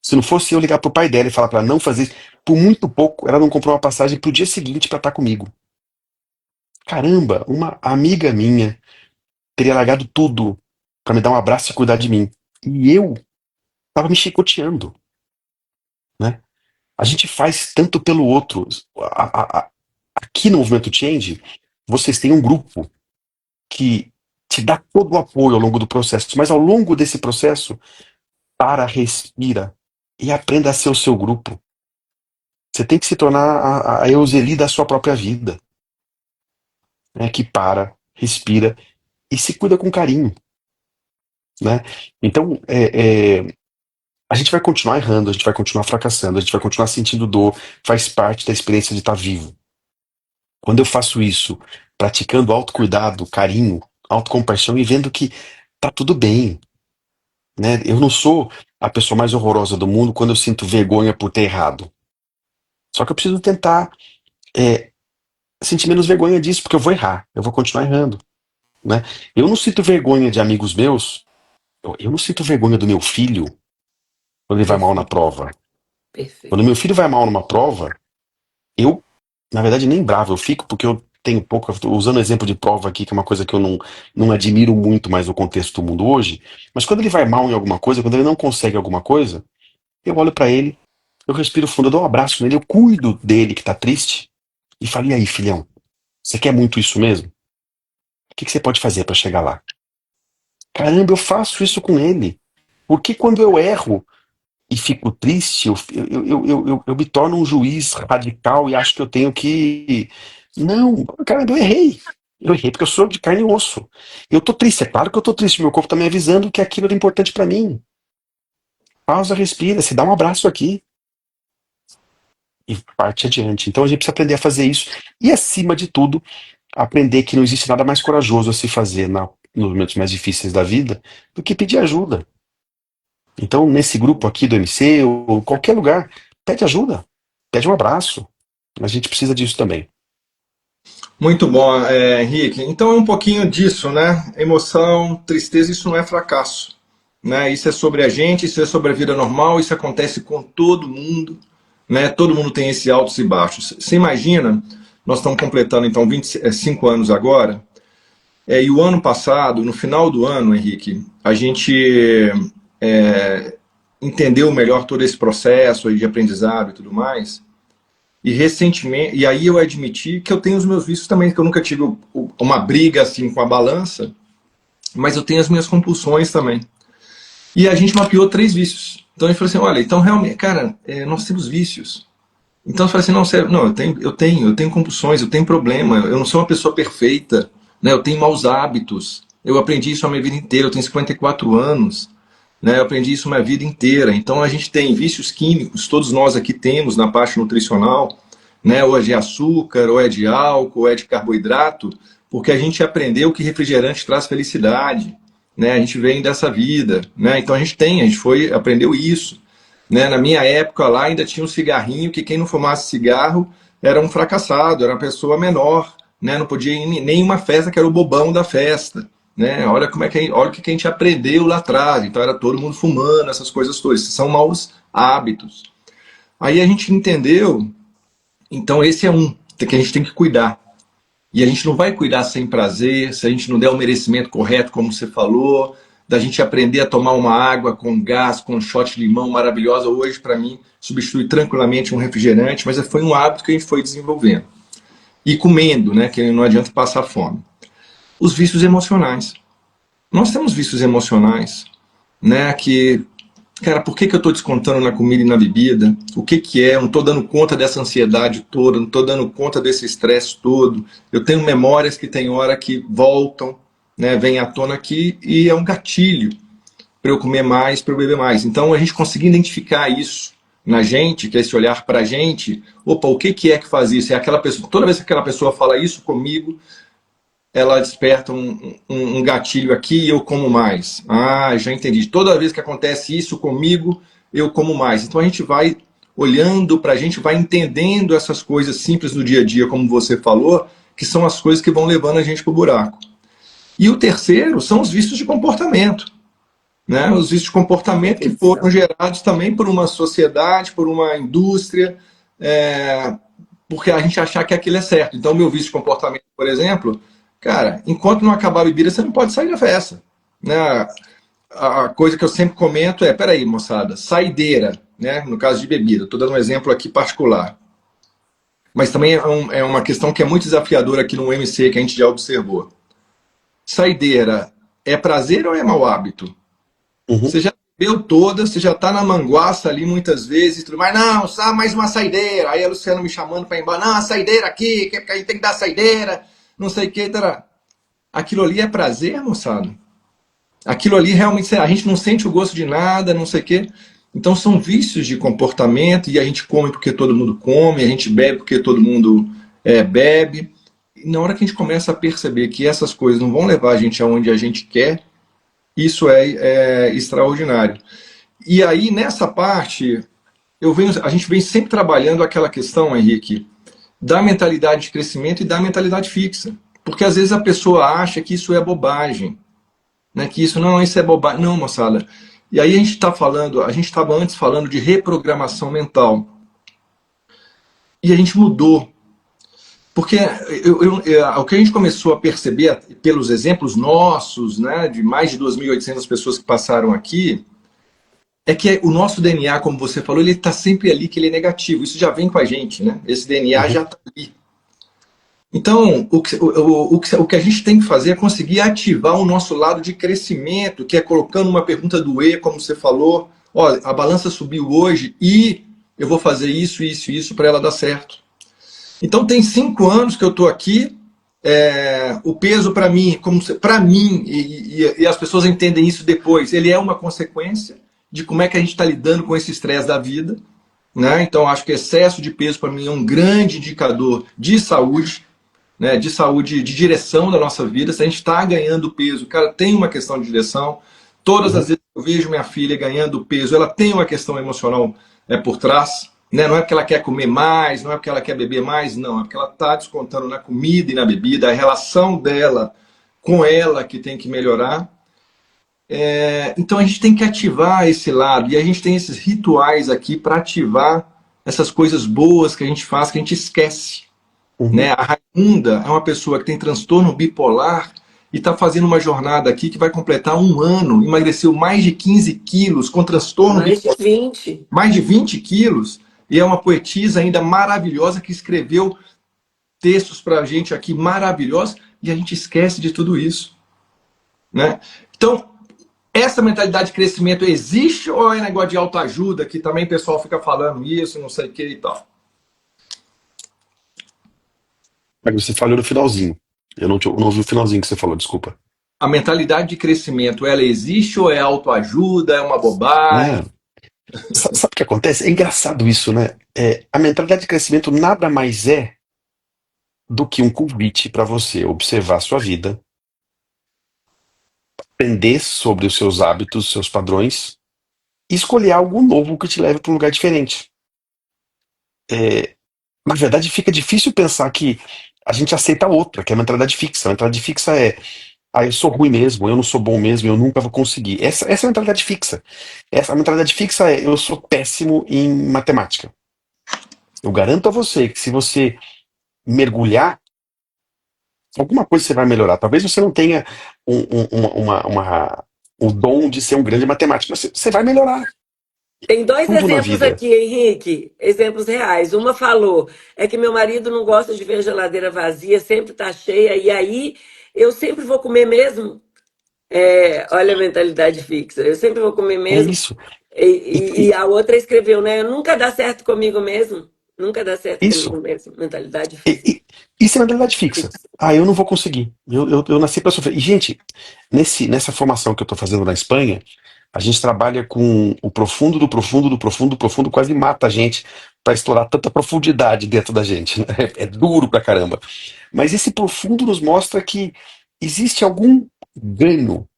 se não fosse eu ligar pro pai dela e falar para ela não fazer isso, por muito pouco, ela não comprou uma passagem pro dia seguinte para estar comigo. Caramba, uma amiga minha teria largado tudo para me dar um abraço e cuidar de mim. E eu tava me chicoteando, né? A gente faz tanto pelo outro. Aqui no Movimento Change, vocês têm um grupo que te dá todo o apoio ao longo do processo, mas ao longo desse processo, para, respira e aprenda a ser o seu grupo. Você tem que se tornar a Euseli da sua própria vida, né? Que para, respira e se cuida com carinho, né? Então, a gente vai continuar errando, a gente vai continuar fracassando, a gente vai continuar sentindo dor, faz parte da experiência de estar vivo. Quando eu faço isso, praticando autocuidado, carinho, autocompaixão e vendo que tá tudo bem, né? Eu não sou a pessoa mais horrorosa do mundo quando eu sinto vergonha por ter errado. Só que eu preciso tentar é, sentir menos vergonha disso, porque eu vou errar, eu vou continuar errando, né? Eu não sinto vergonha de amigos meus, eu não sinto vergonha do meu filho quando ele vai mal na Perfeito, prova. Quando perfeito. meu filho vai mal numa prova, eu Na verdade, nem bravo, eu fico porque eu tenho pouco. Eu tô usando o exemplo de prova aqui, que é uma coisa que eu não admiro muito mais o contexto do mundo hoje. Mas quando ele vai mal em alguma coisa, quando ele não consegue alguma coisa, eu olho pra ele, eu respiro fundo, eu dou um abraço nele, eu cuido dele que tá triste e falo: e aí, filhão, você quer muito isso mesmo? O que que você pode fazer pra chegar lá? Caramba, eu faço isso com ele. Porque quando eu erro e fico triste, eu me torno um juiz radical e acho que eu tenho que. Não, cara, eu errei. Eu errei porque eu sou de carne e osso. Eu tô triste, é claro que eu tô triste. Meu corpo tá me avisando que aquilo era importante pra mim. Pausa, respira, se dá um abraço aqui e parte adiante. Então a gente precisa aprender a fazer isso. E acima de tudo, aprender que não existe nada mais corajoso a se fazer nos momentos mais difíceis da vida do que pedir ajuda. Então, nesse grupo aqui do MC, ou qualquer lugar, pede ajuda, pede um abraço. A gente precisa disso também. Muito bom, Henrique. Então é um pouquinho disso, né? Emoção, tristeza, isso não é fracasso. Né? Isso é sobre a gente, isso é sobre a vida normal, isso acontece com todo mundo. Né? Todo mundo tem esse altos e baixos. Você imagina, nós estamos completando então 25 anos agora, e o ano passado, no final do ano, Henrique, a gente entendeu melhor todo esse processo de aprendizado e tudo mais. E recentemente, e aí eu admiti que eu tenho os meus vícios também, que eu nunca tive uma briga assim com a balança, mas eu tenho as minhas compulsões também. E a gente mapeou 3 vícios. Então a gente falou assim, olha, então realmente, cara, nós temos vícios. Então eu falei assim, não, sério, não, eu tenho compulsões, eu tenho problema, eu não sou uma pessoa perfeita, né? Eu tenho maus hábitos. Eu aprendi isso a minha vida inteira, eu tenho 54 anos, né? Eu aprendi isso a minha vida inteira. Então a gente tem vícios químicos, todos nós aqui temos na parte nutricional, né? Ou é de açúcar, ou é de álcool, ou é de carboidrato, porque a gente aprendeu que refrigerante traz felicidade, né? A gente vem dessa vida, né? Então a gente aprendeu isso. Né? Na minha época lá ainda tinha um cigarrinho que quem não fumasse cigarro era um fracassado, era uma pessoa menor, né? Não podia ir em nenhuma festa que era o bobão da festa. Né? Olha olha o que a gente aprendeu lá atrás. Então era todo mundo fumando, essas coisas todas. Esses são maus hábitos. Aí a gente entendeu, então esse é um que a gente tem que cuidar. E a gente não vai cuidar sem prazer, se a gente não der o merecimento correto, como você falou, da gente aprender a tomar uma água com gás, com um shot de limão maravilhosa. Hoje, para mim, substitui tranquilamente um refrigerante, mas foi um hábito que a gente foi desenvolvendo. E comendo, né, que não adianta passar fome. Os vícios emocionais. Nós temos vícios emocionais, né, que, cara, por que eu estou descontando na comida e na bebida? O que é? Eu não estou dando conta dessa ansiedade toda, não estou dando conta desse estresse todo. Eu tenho memórias que tem hora que voltam, né, vem à tona aqui e é um gatilho para eu comer mais, para eu beber mais. Então a gente conseguir identificar isso na gente, que é esse olhar para a gente, opa, o que é que faz isso? É aquela pessoa, toda vez que aquela pessoa fala isso comigo, ela desperta um gatilho aqui e eu como mais. Ah, já entendi. Toda vez que acontece isso comigo, eu como mais. Então a gente vai olhando para a gente, vai entendendo essas coisas simples do dia a dia, como você falou, que são as coisas que vão levando a gente para o buraco. E o terceiro são os vícios de comportamento. Né? Os vícios de comportamento que foram gerados também por uma sociedade, por uma indústria, porque a gente achar que aquilo é certo. Então, o meu vício de comportamento, por exemplo, cara, enquanto não acabar a bebida, você não pode sair da festa. Né? A coisa que eu sempre comento é, peraí, moçada, saideira, né? No caso de bebida. Estou dando um exemplo aqui particular. Mas também é uma questão que é muito desafiadora aqui no MC, que a gente já observou. Saideira é prazer ou é mau hábito? Uhum. Você já bebeu toda, você já tá na manguaça ali muitas vezes, tudo mais, não, só mais uma saideira. Aí a Luciana me chamando para ir embora, não, a saideira aqui, que a gente tem que dar saideira, não sei o que, tará. Aquilo ali é prazer, moçada? Aquilo ali realmente, a gente não sente o gosto de nada, não sei o que. Então são vícios de comportamento, e a gente come porque todo mundo come, a gente bebe porque todo mundo bebe. E na hora que a gente começa a perceber que essas coisas não vão levar a gente aonde a gente quer, isso é extraordinário. E aí, nessa parte, a gente vem sempre trabalhando aquela questão, Henrique, da mentalidade de crescimento e da mentalidade fixa. Porque às vezes a pessoa acha que isso é bobagem. Né? Que isso é bobagem. Não, moçada. E aí a gente estava antes falando de reprogramação mental. E a gente mudou. Porque o que a gente começou a perceber pelos exemplos nossos, né, de mais de 2.800 pessoas que passaram aqui, é que o nosso DNA, como você falou, ele está sempre ali, que ele é negativo. Isso já vem com a gente, né? Esse DNA Uhum, já está ali. Então, o que a gente tem que fazer é conseguir ativar o nosso lado de crescimento, que é colocando uma pergunta do E, como você falou, olha, a balança subiu hoje e eu vou fazer isso, isso e isso para ela dar certo. Então, tem 5 anos que eu estou aqui, o peso para mim, para mim, e as pessoas entendem isso depois, ele é uma consequência de como é que a gente está lidando com esse estresse da vida. Né? Então, acho que excesso de peso para mim é um grande indicador de saúde, né, de saúde, de direção da nossa vida. Se a gente está ganhando peso, cara, tem uma questão de direção. Todas as uhum. vezes que eu vejo minha filha ganhando peso, ela tem uma questão emocional por trás. Né? Não é porque ela quer comer mais, não é porque ela quer beber mais, não. É porque ela está descontando na comida e na bebida. A relação dela com ela que tem que melhorar. Então a gente tem que ativar esse lado. E a gente tem esses rituais aqui para ativar essas coisas boas que a gente faz, que a gente esquece. Né? Uhum. A Raimunda é uma pessoa que tem transtorno bipolar e está fazendo uma jornada aqui que vai completar 1 ano, emagreceu mais de 15 quilos com transtorno Mais de bipolar, 20. mais de 20 quilos, e é uma poetisa ainda maravilhosa que escreveu textos para a gente aqui maravilhosos, e a gente esquece de tudo isso. Né? Então, essa mentalidade de crescimento existe ou é negócio de autoajuda, que também o pessoal fica falando isso, não sei o que e tal? Mas você falou no finalzinho. Eu não ouvi o finalzinho que você falou, desculpa. A mentalidade de crescimento, ela existe ou é autoajuda, é uma bobagem? Ah, sabe o que acontece? É engraçado isso, né? A mentalidade de crescimento nada mais é do que um convite para você observar a sua vida, aprender sobre os seus hábitos, os seus padrões, e escolher algo novo que te leve para um lugar diferente. É, na verdade, fica difícil pensar que a gente aceita outra, que é a mentalidade fixa. A mentalidade fixa eu sou ruim mesmo, eu não sou bom mesmo, eu nunca vou conseguir. Essa é a mentalidade fixa. A mentalidade fixa eu sou péssimo em matemática. Eu garanto a você que se você mergulhar, alguma coisa você vai melhorar. Talvez você não tenha o dom de ser um grande matemático, mas você vai melhorar. Tem dois Tudo na exemplos vida. aqui, Henrique, exemplos reais. Uma falou, é que meu marido não gosta de ver a geladeira vazia, sempre tá cheia, e aí eu sempre vou comer mesmo. Olha a mentalidade fixa, eu sempre vou comer É mesmo. isso. E, E, e a outra escreveu, né? Nunca dá certo comigo mesmo. Nunca dá certo isso. comigo mesmo. Mentalidade E, fixa. isso é mentalidade fixa. Ah, eu não vou conseguir. Eu nasci para sofrer. E, gente, nessa formação que eu estou fazendo na Espanha, a gente trabalha com o profundo do profundo do profundo do profundo, quase mata a gente para explorar tanta profundidade dentro da gente. Né? É duro pra caramba. Mas esse profundo nos mostra que existe algum ganho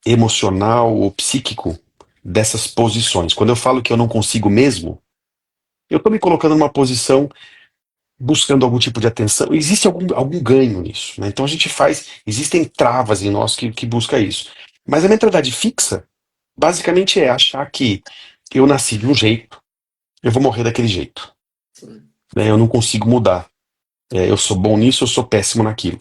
emocional ou psíquico dessas posições. Quando eu falo que eu não consigo mesmo, eu estou me colocando numa posição buscando algum tipo de atenção. Existe algum ganho nisso. Né? Então a gente existem travas em nós que busca isso. Mas a mentalidade fixa, basicamente, é achar que eu nasci de um jeito, eu vou morrer daquele jeito. Sim. Né? Eu não consigo mudar. Eu sou bom nisso, eu sou péssimo naquilo.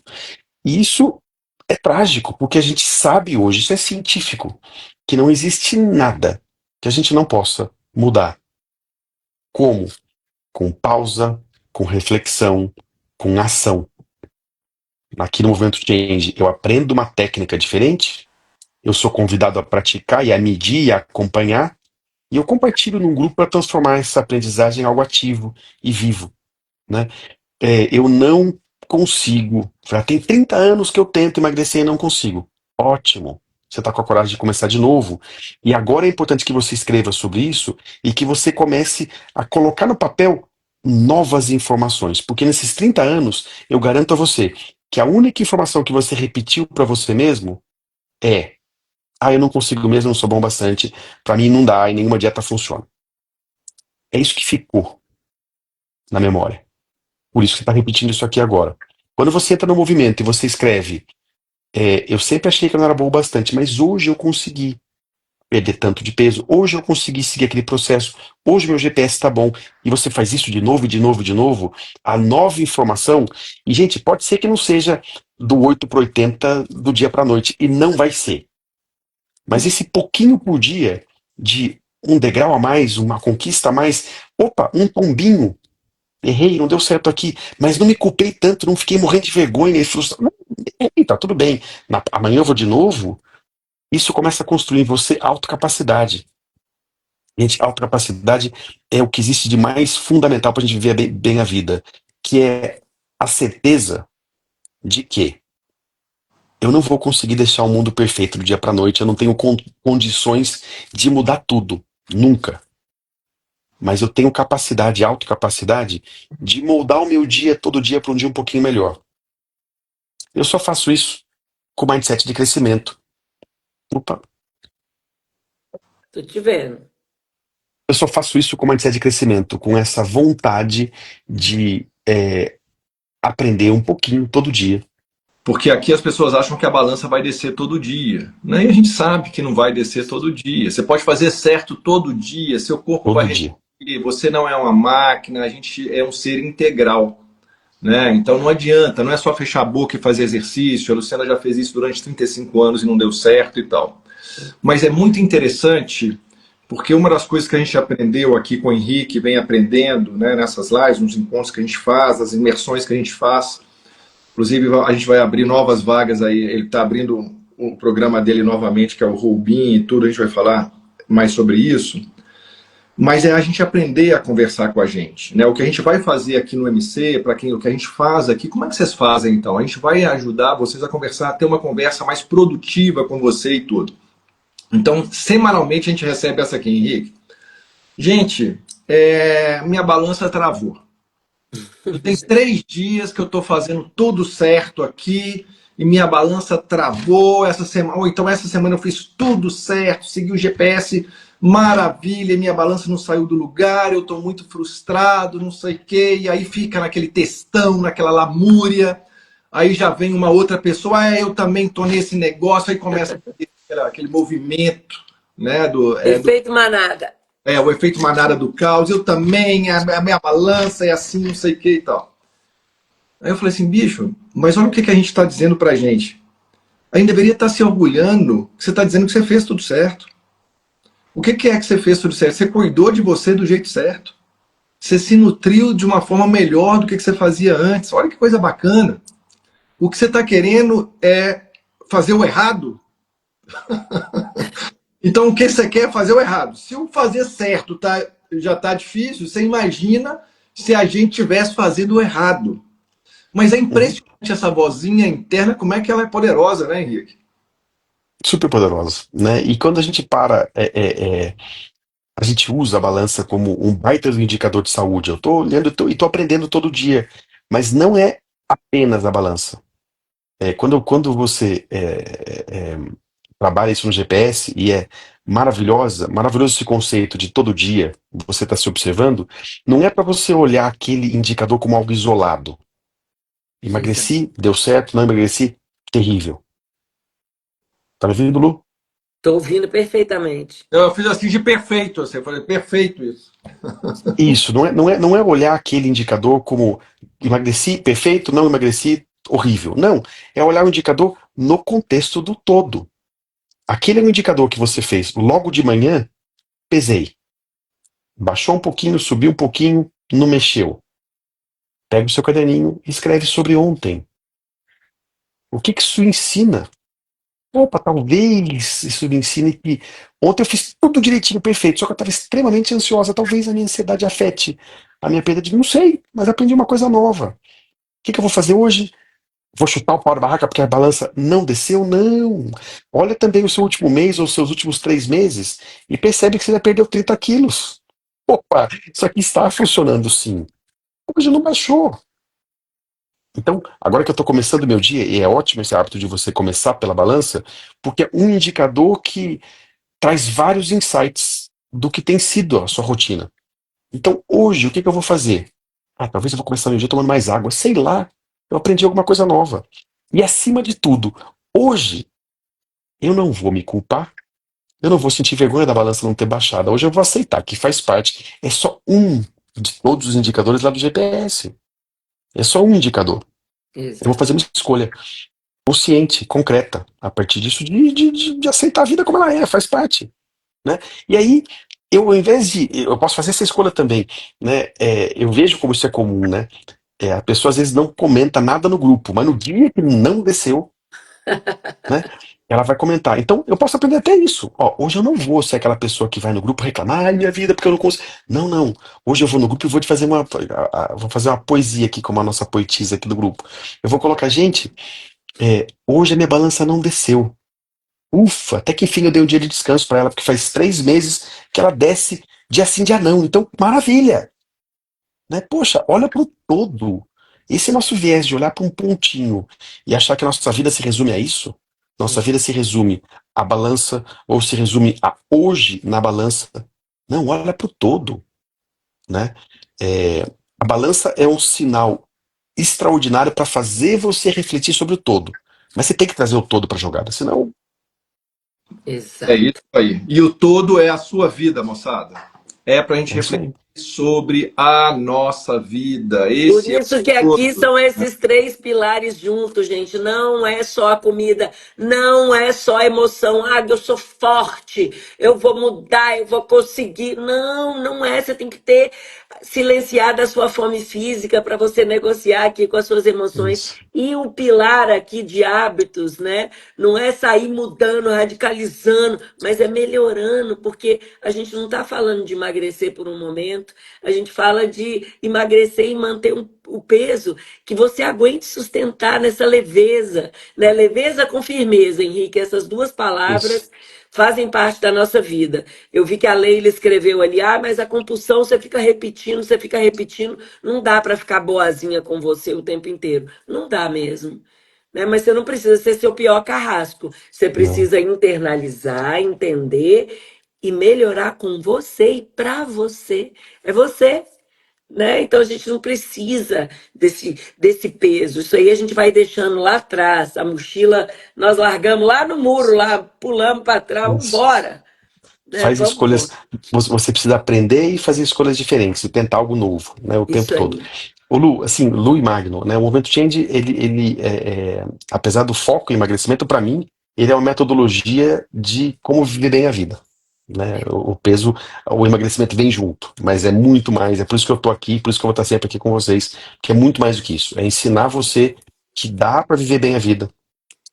E isso é trágico, porque a gente sabe hoje, isso é científico, que não existe nada que a gente não possa mudar. Como? Com pausa, com reflexão, com ação. Aqui no Movimento Change, eu aprendo uma técnica diferente, eu sou convidado a praticar e a medir e a acompanhar, e eu compartilho num grupo para transformar essa aprendizagem em algo ativo e vivo. Né? Eu não consigo. Já tem 30 anos que eu tento emagrecer e não consigo. Ótimo. Você está com a coragem de começar de novo. E agora é importante que você escreva sobre isso e que você comece a colocar no papel novas informações. Porque nesses 30 anos, eu garanto a você que a única informação que você repetiu para você mesmo é: eu não consigo mesmo, não sou bom bastante, para mim não dá e nenhuma dieta funciona. É isso que ficou na memória. Por isso que você está repetindo isso aqui agora. Quando você entra no movimento e você escreve, eu sempre achei que eu não era bom o bastante, mas hoje eu consegui. perder tanto de peso, hoje eu consegui seguir aquele processo, hoje meu GPS está bom, e você faz isso de novo, de novo, de novo, a nova informação, e gente, pode ser que não seja do 8 para 80 do dia para a noite, e não vai ser. Mas esse pouquinho por dia de um degrau a mais, uma conquista a mais, opa, um tombinho, errei, não deu certo aqui, mas não me culpei tanto, não fiquei morrendo de vergonha e frustrado. Não, errei, tá tudo bem. Amanhã eu vou de novo. Isso começa a construir em você autocapacidade. Gente, autocapacidade é o que existe de mais fundamental para a gente viver bem a vida, que é a certeza de que eu não vou conseguir deixar o mundo perfeito do dia para noite, eu não tenho condições de mudar tudo, nunca. Mas eu tenho capacidade, autocapacidade, de moldar o meu dia todo dia para um dia um pouquinho melhor. Eu só faço isso com mindset de crescimento. Opa, Tô te vendo. eu só faço isso com mindset de crescimento, com essa vontade de aprender um pouquinho todo dia. Porque aqui as pessoas acham que a balança vai descer todo dia, né? E a gente sabe que não vai descer todo dia. Você pode fazer certo todo dia, seu corpo vai Todo dia. responder. Você não é uma máquina, a gente é um ser integral, né? Então não adianta, não é só fechar a boca e fazer exercício. A Luciana já fez isso durante 35 anos e não deu certo e tal. Mas é muito interessante, porque uma das coisas que a gente aprendeu aqui com o Henrique, vem aprendendo, né, nessas lives, nos encontros que a gente faz, as imersões que a gente faz. Inclusive, a gente vai abrir novas vagas aí. Ele está abrindo um programa dele novamente, que é o Rubin e tudo. A gente vai falar mais sobre isso. Mas é a gente aprender a conversar com a gente, né? O que a gente vai fazer aqui no MC, para quem o que a gente faz aqui, como é que vocês fazem então? A gente vai ajudar vocês a conversar, a ter uma conversa mais produtiva com você e tudo. Então, semanalmente a gente recebe essa aqui, Henrique. Gente, minha balança travou. Tem 3 dias que eu estou fazendo tudo certo aqui e minha balança travou essa semana. Ou então essa semana eu fiz tudo certo, segui o GPS, maravilha, minha balança não saiu do lugar, eu estou muito frustrado, não sei o quê. E aí fica naquele textão, naquela lamúria. Aí já vem uma outra pessoa, eu também estou nesse negócio, aí começa aquele movimento, né, Efeito manada. o efeito manada do caos, eu também, a minha balança é assim, não sei o que e tal. Aí eu falei assim, bicho, mas olha o que a gente está dizendo pra gente. A gente deveria estar se orgulhando que você está dizendo que você fez tudo certo. O que é que você fez tudo certo? Você cuidou de você do jeito certo. Você se nutriu de uma forma melhor do que você fazia antes. Olha que coisa bacana. O que você está querendo é fazer o errado. Então, o que você quer é fazer o errado. Se o fazer certo já está difícil, você imagina se a gente estivesse fazendo o errado. Mas é impressionante essa vozinha interna, como é que ela é poderosa, né, Henrique? Super poderoso, né? E quando a gente a gente usa a balança como um baita do indicador de saúde. Eu estou olhando e estou aprendendo todo dia, mas não é apenas a balança. Quando você trabalha isso no GPS e é maravilhoso esse conceito de todo dia você está se observando, não é para você olhar aquele indicador como algo isolado. Emagreci, deu certo, não emagreci, terrível. Tá me vendo, Lu? Tô ouvindo perfeitamente. Eu fiz assim de perfeito, assim, eu falei, perfeito isso. Isso, não é olhar aquele indicador como emagreci, perfeito, não emagreci, horrível. Não, é olhar o indicador no contexto do todo. Aquele é um indicador que você fez logo de manhã, pesei. Baixou um pouquinho, subiu um pouquinho, não mexeu. Pega o seu caderninho e escreve sobre ontem. O que isso ensina? Opa, talvez isso me ensine que ontem eu fiz tudo direitinho, perfeito, só que eu estava extremamente ansiosa. Talvez a minha ansiedade afete a minha perda de. Não sei, mas aprendi uma coisa nova. O que eu vou fazer hoje? Vou chutar o pau da barraca porque a balança não desceu? Não. Olha também o seu último mês ou os seus últimos 3 meses e percebe que você já perdeu 30 quilos. Opa, isso aqui está funcionando sim. Hoje não baixou. Então, agora que eu estou começando o meu dia, e é ótimo esse hábito de você começar pela balança, porque é um indicador que traz vários insights do que tem sido a sua rotina. Então, hoje, o que eu vou fazer? Talvez eu vou começar meu dia tomando mais água. Sei lá, eu aprendi alguma coisa nova. E acima de tudo, hoje, eu não vou me culpar, Eu não vou sentir vergonha da balança não ter baixado. Hoje eu vou aceitar que faz parte. É só um de todos os indicadores lá do GPS. É só um indicador. Eu vou fazer uma Exato. escolha consciente, concreta, a partir disso, de aceitar a vida como ela é, faz parte, né? E aí, eu, ao invés de. Eu posso fazer essa escolha também, né? Eu vejo como isso é comum, né? A pessoa às vezes não comenta nada no grupo, mas no dia que não desceu, né? Ela vai comentar. Então, eu posso aprender até isso. Ó, hoje eu não vou ser aquela pessoa que vai no grupo reclamar, ai, minha vida, porque eu não consigo. Não, não. Hoje eu vou no grupo e vou te fazer vou fazer uma poesia aqui, como a nossa poetisa aqui do grupo. Eu vou colocar, gente, hoje a minha balança não desceu. Ufa, até que enfim eu dei um dia de descanso para ela, porque faz 3 meses que ela desce dia sim, dia não. Então, maravilha, né? Poxa, olha para o todo. Esse nosso viés de olhar para um pontinho e achar que a nossa vida se resume a isso, nossa vida se resume à balança ou se resume a hoje na balança. Não, olha para o todo, né? É, a balança é um sinal extraordinário para fazer você refletir sobre o todo. Mas você tem que trazer o todo para a jogada, senão É isso Exato. aí. E o todo é a sua vida, moçada. É para a gente é isso refletir aí. sobre a nossa vida. Por Esse é isso que o aqui todo. são esses três pilares juntos, gente. Não é só a comida, não é só a emoção. Ah, eu sou forte, eu vou mudar, eu vou conseguir. Não, não é. Você tem que ter silenciado a sua fome física para você negociar aqui com as suas emoções. Isso. E o pilar aqui de hábitos, né? Não é sair mudando, radicalizando, mas é melhorando, porque a gente não está falando de emagrecer por um momento. A gente fala de emagrecer e manter o peso que você aguente sustentar nessa leveza, né? Leveza com firmeza, Henrique. Essas duas Isso. palavras fazem parte da nossa vida. Eu vi que a Leila escreveu ali, ah, mas a compulsão você fica repetindo, não dá para ficar boazinha com você o tempo inteiro. Não dá mesmo. Né? Mas você não precisa ser seu pior carrasco. Você Não. precisa internalizar, entender e melhorar com você e para você. É você, né? Então a gente não precisa desse peso. Isso aí a gente vai deixando lá atrás. A mochila nós largamos lá no muro, lá pulamos para trás, vamos Isso. embora, né? Faz Vamos escolhas. embora. Você precisa aprender e fazer escolhas diferentes e tentar algo novo, né? O tempo Isso todo. aí. O Lu, assim, Lu e Magno, né? O Movimento Change, apesar do foco em emagrecimento, para mim, ele é uma metodologia de como viver bem a vida, né? O peso, o emagrecimento vem junto, mas é muito mais. É por isso que eu tô aqui, por isso que eu vou estar sempre aqui com vocês, que é muito mais do que isso. É ensinar você que dá para viver bem a vida,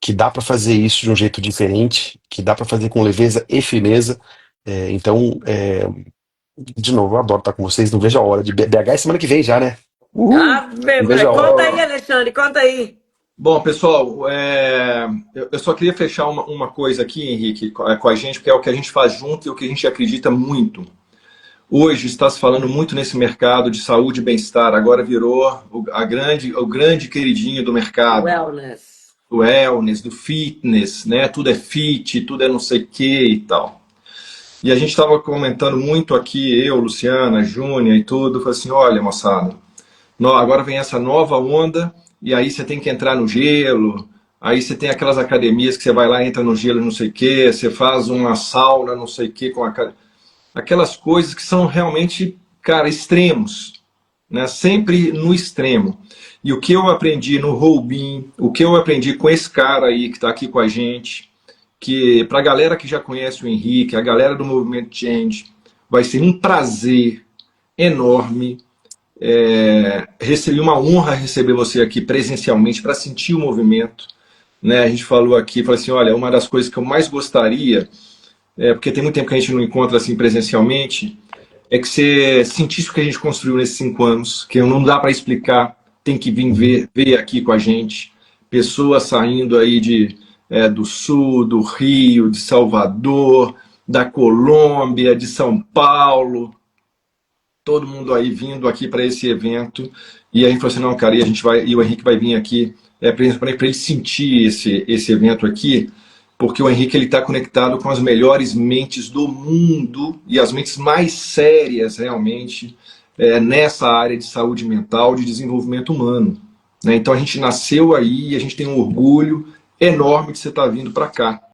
que dá para fazer isso de um jeito diferente, que dá para fazer com leveza e firmeza. Então, de novo, eu adoro estar com vocês. Não vejo a hora de BH é semana que vem já, né? Uhul! Ave Não vejo Maria. a Conta hora. aí, Alexandre, conta aí. Bom, pessoal, eu só queria fechar uma coisa aqui, Henrique, com a gente, porque é o que a gente faz junto e o que a gente acredita muito. Hoje está se falando muito nesse mercado de saúde e bem-estar, agora virou o grande queridinho do mercado, Wellness. do wellness, do fitness, né? Tudo é fit, tudo é não sei o que e tal. E a gente estava comentando muito aqui, eu, Luciana, Júnia e tudo, falei assim, olha, moçada, agora vem essa nova onda, e aí você tem que entrar no gelo, aí você tem aquelas academias que você vai lá, entra no gelo, não sei o que, você faz uma sauna, não sei o que, aquelas coisas que são realmente, cara, extremos, né? Sempre no extremo. E o que eu aprendi no Roubin, o que eu aprendi com esse cara aí que está aqui com a gente, que para a galera que já conhece o Henrique, a galera do Movimento Change, vai ser um prazer enorme receber uma honra receber você aqui presencialmente para sentir o movimento, né? A gente falou aqui, falou assim, olha, uma das coisas que eu mais gostaria, porque tem muito tempo que a gente não encontra assim presencialmente, é que você sentisse o que a gente construiu nesses 5 anos, que não dá para explicar, tem que vir Uhum. ver aqui com a gente, pessoas saindo aí do Sul, do Rio, de Salvador, da Colômbia, de São Paulo, todo mundo aí vindo aqui para esse evento. E a gente falou assim, não, cara, e o Henrique vai vir aqui para ele sentir esse evento aqui, porque o Henrique ele está conectado com as melhores mentes do mundo e as mentes mais sérias realmente nessa área de saúde mental, de desenvolvimento humano. Né? Então a gente nasceu aí e a gente tem um orgulho enorme de você estar vindo para cá.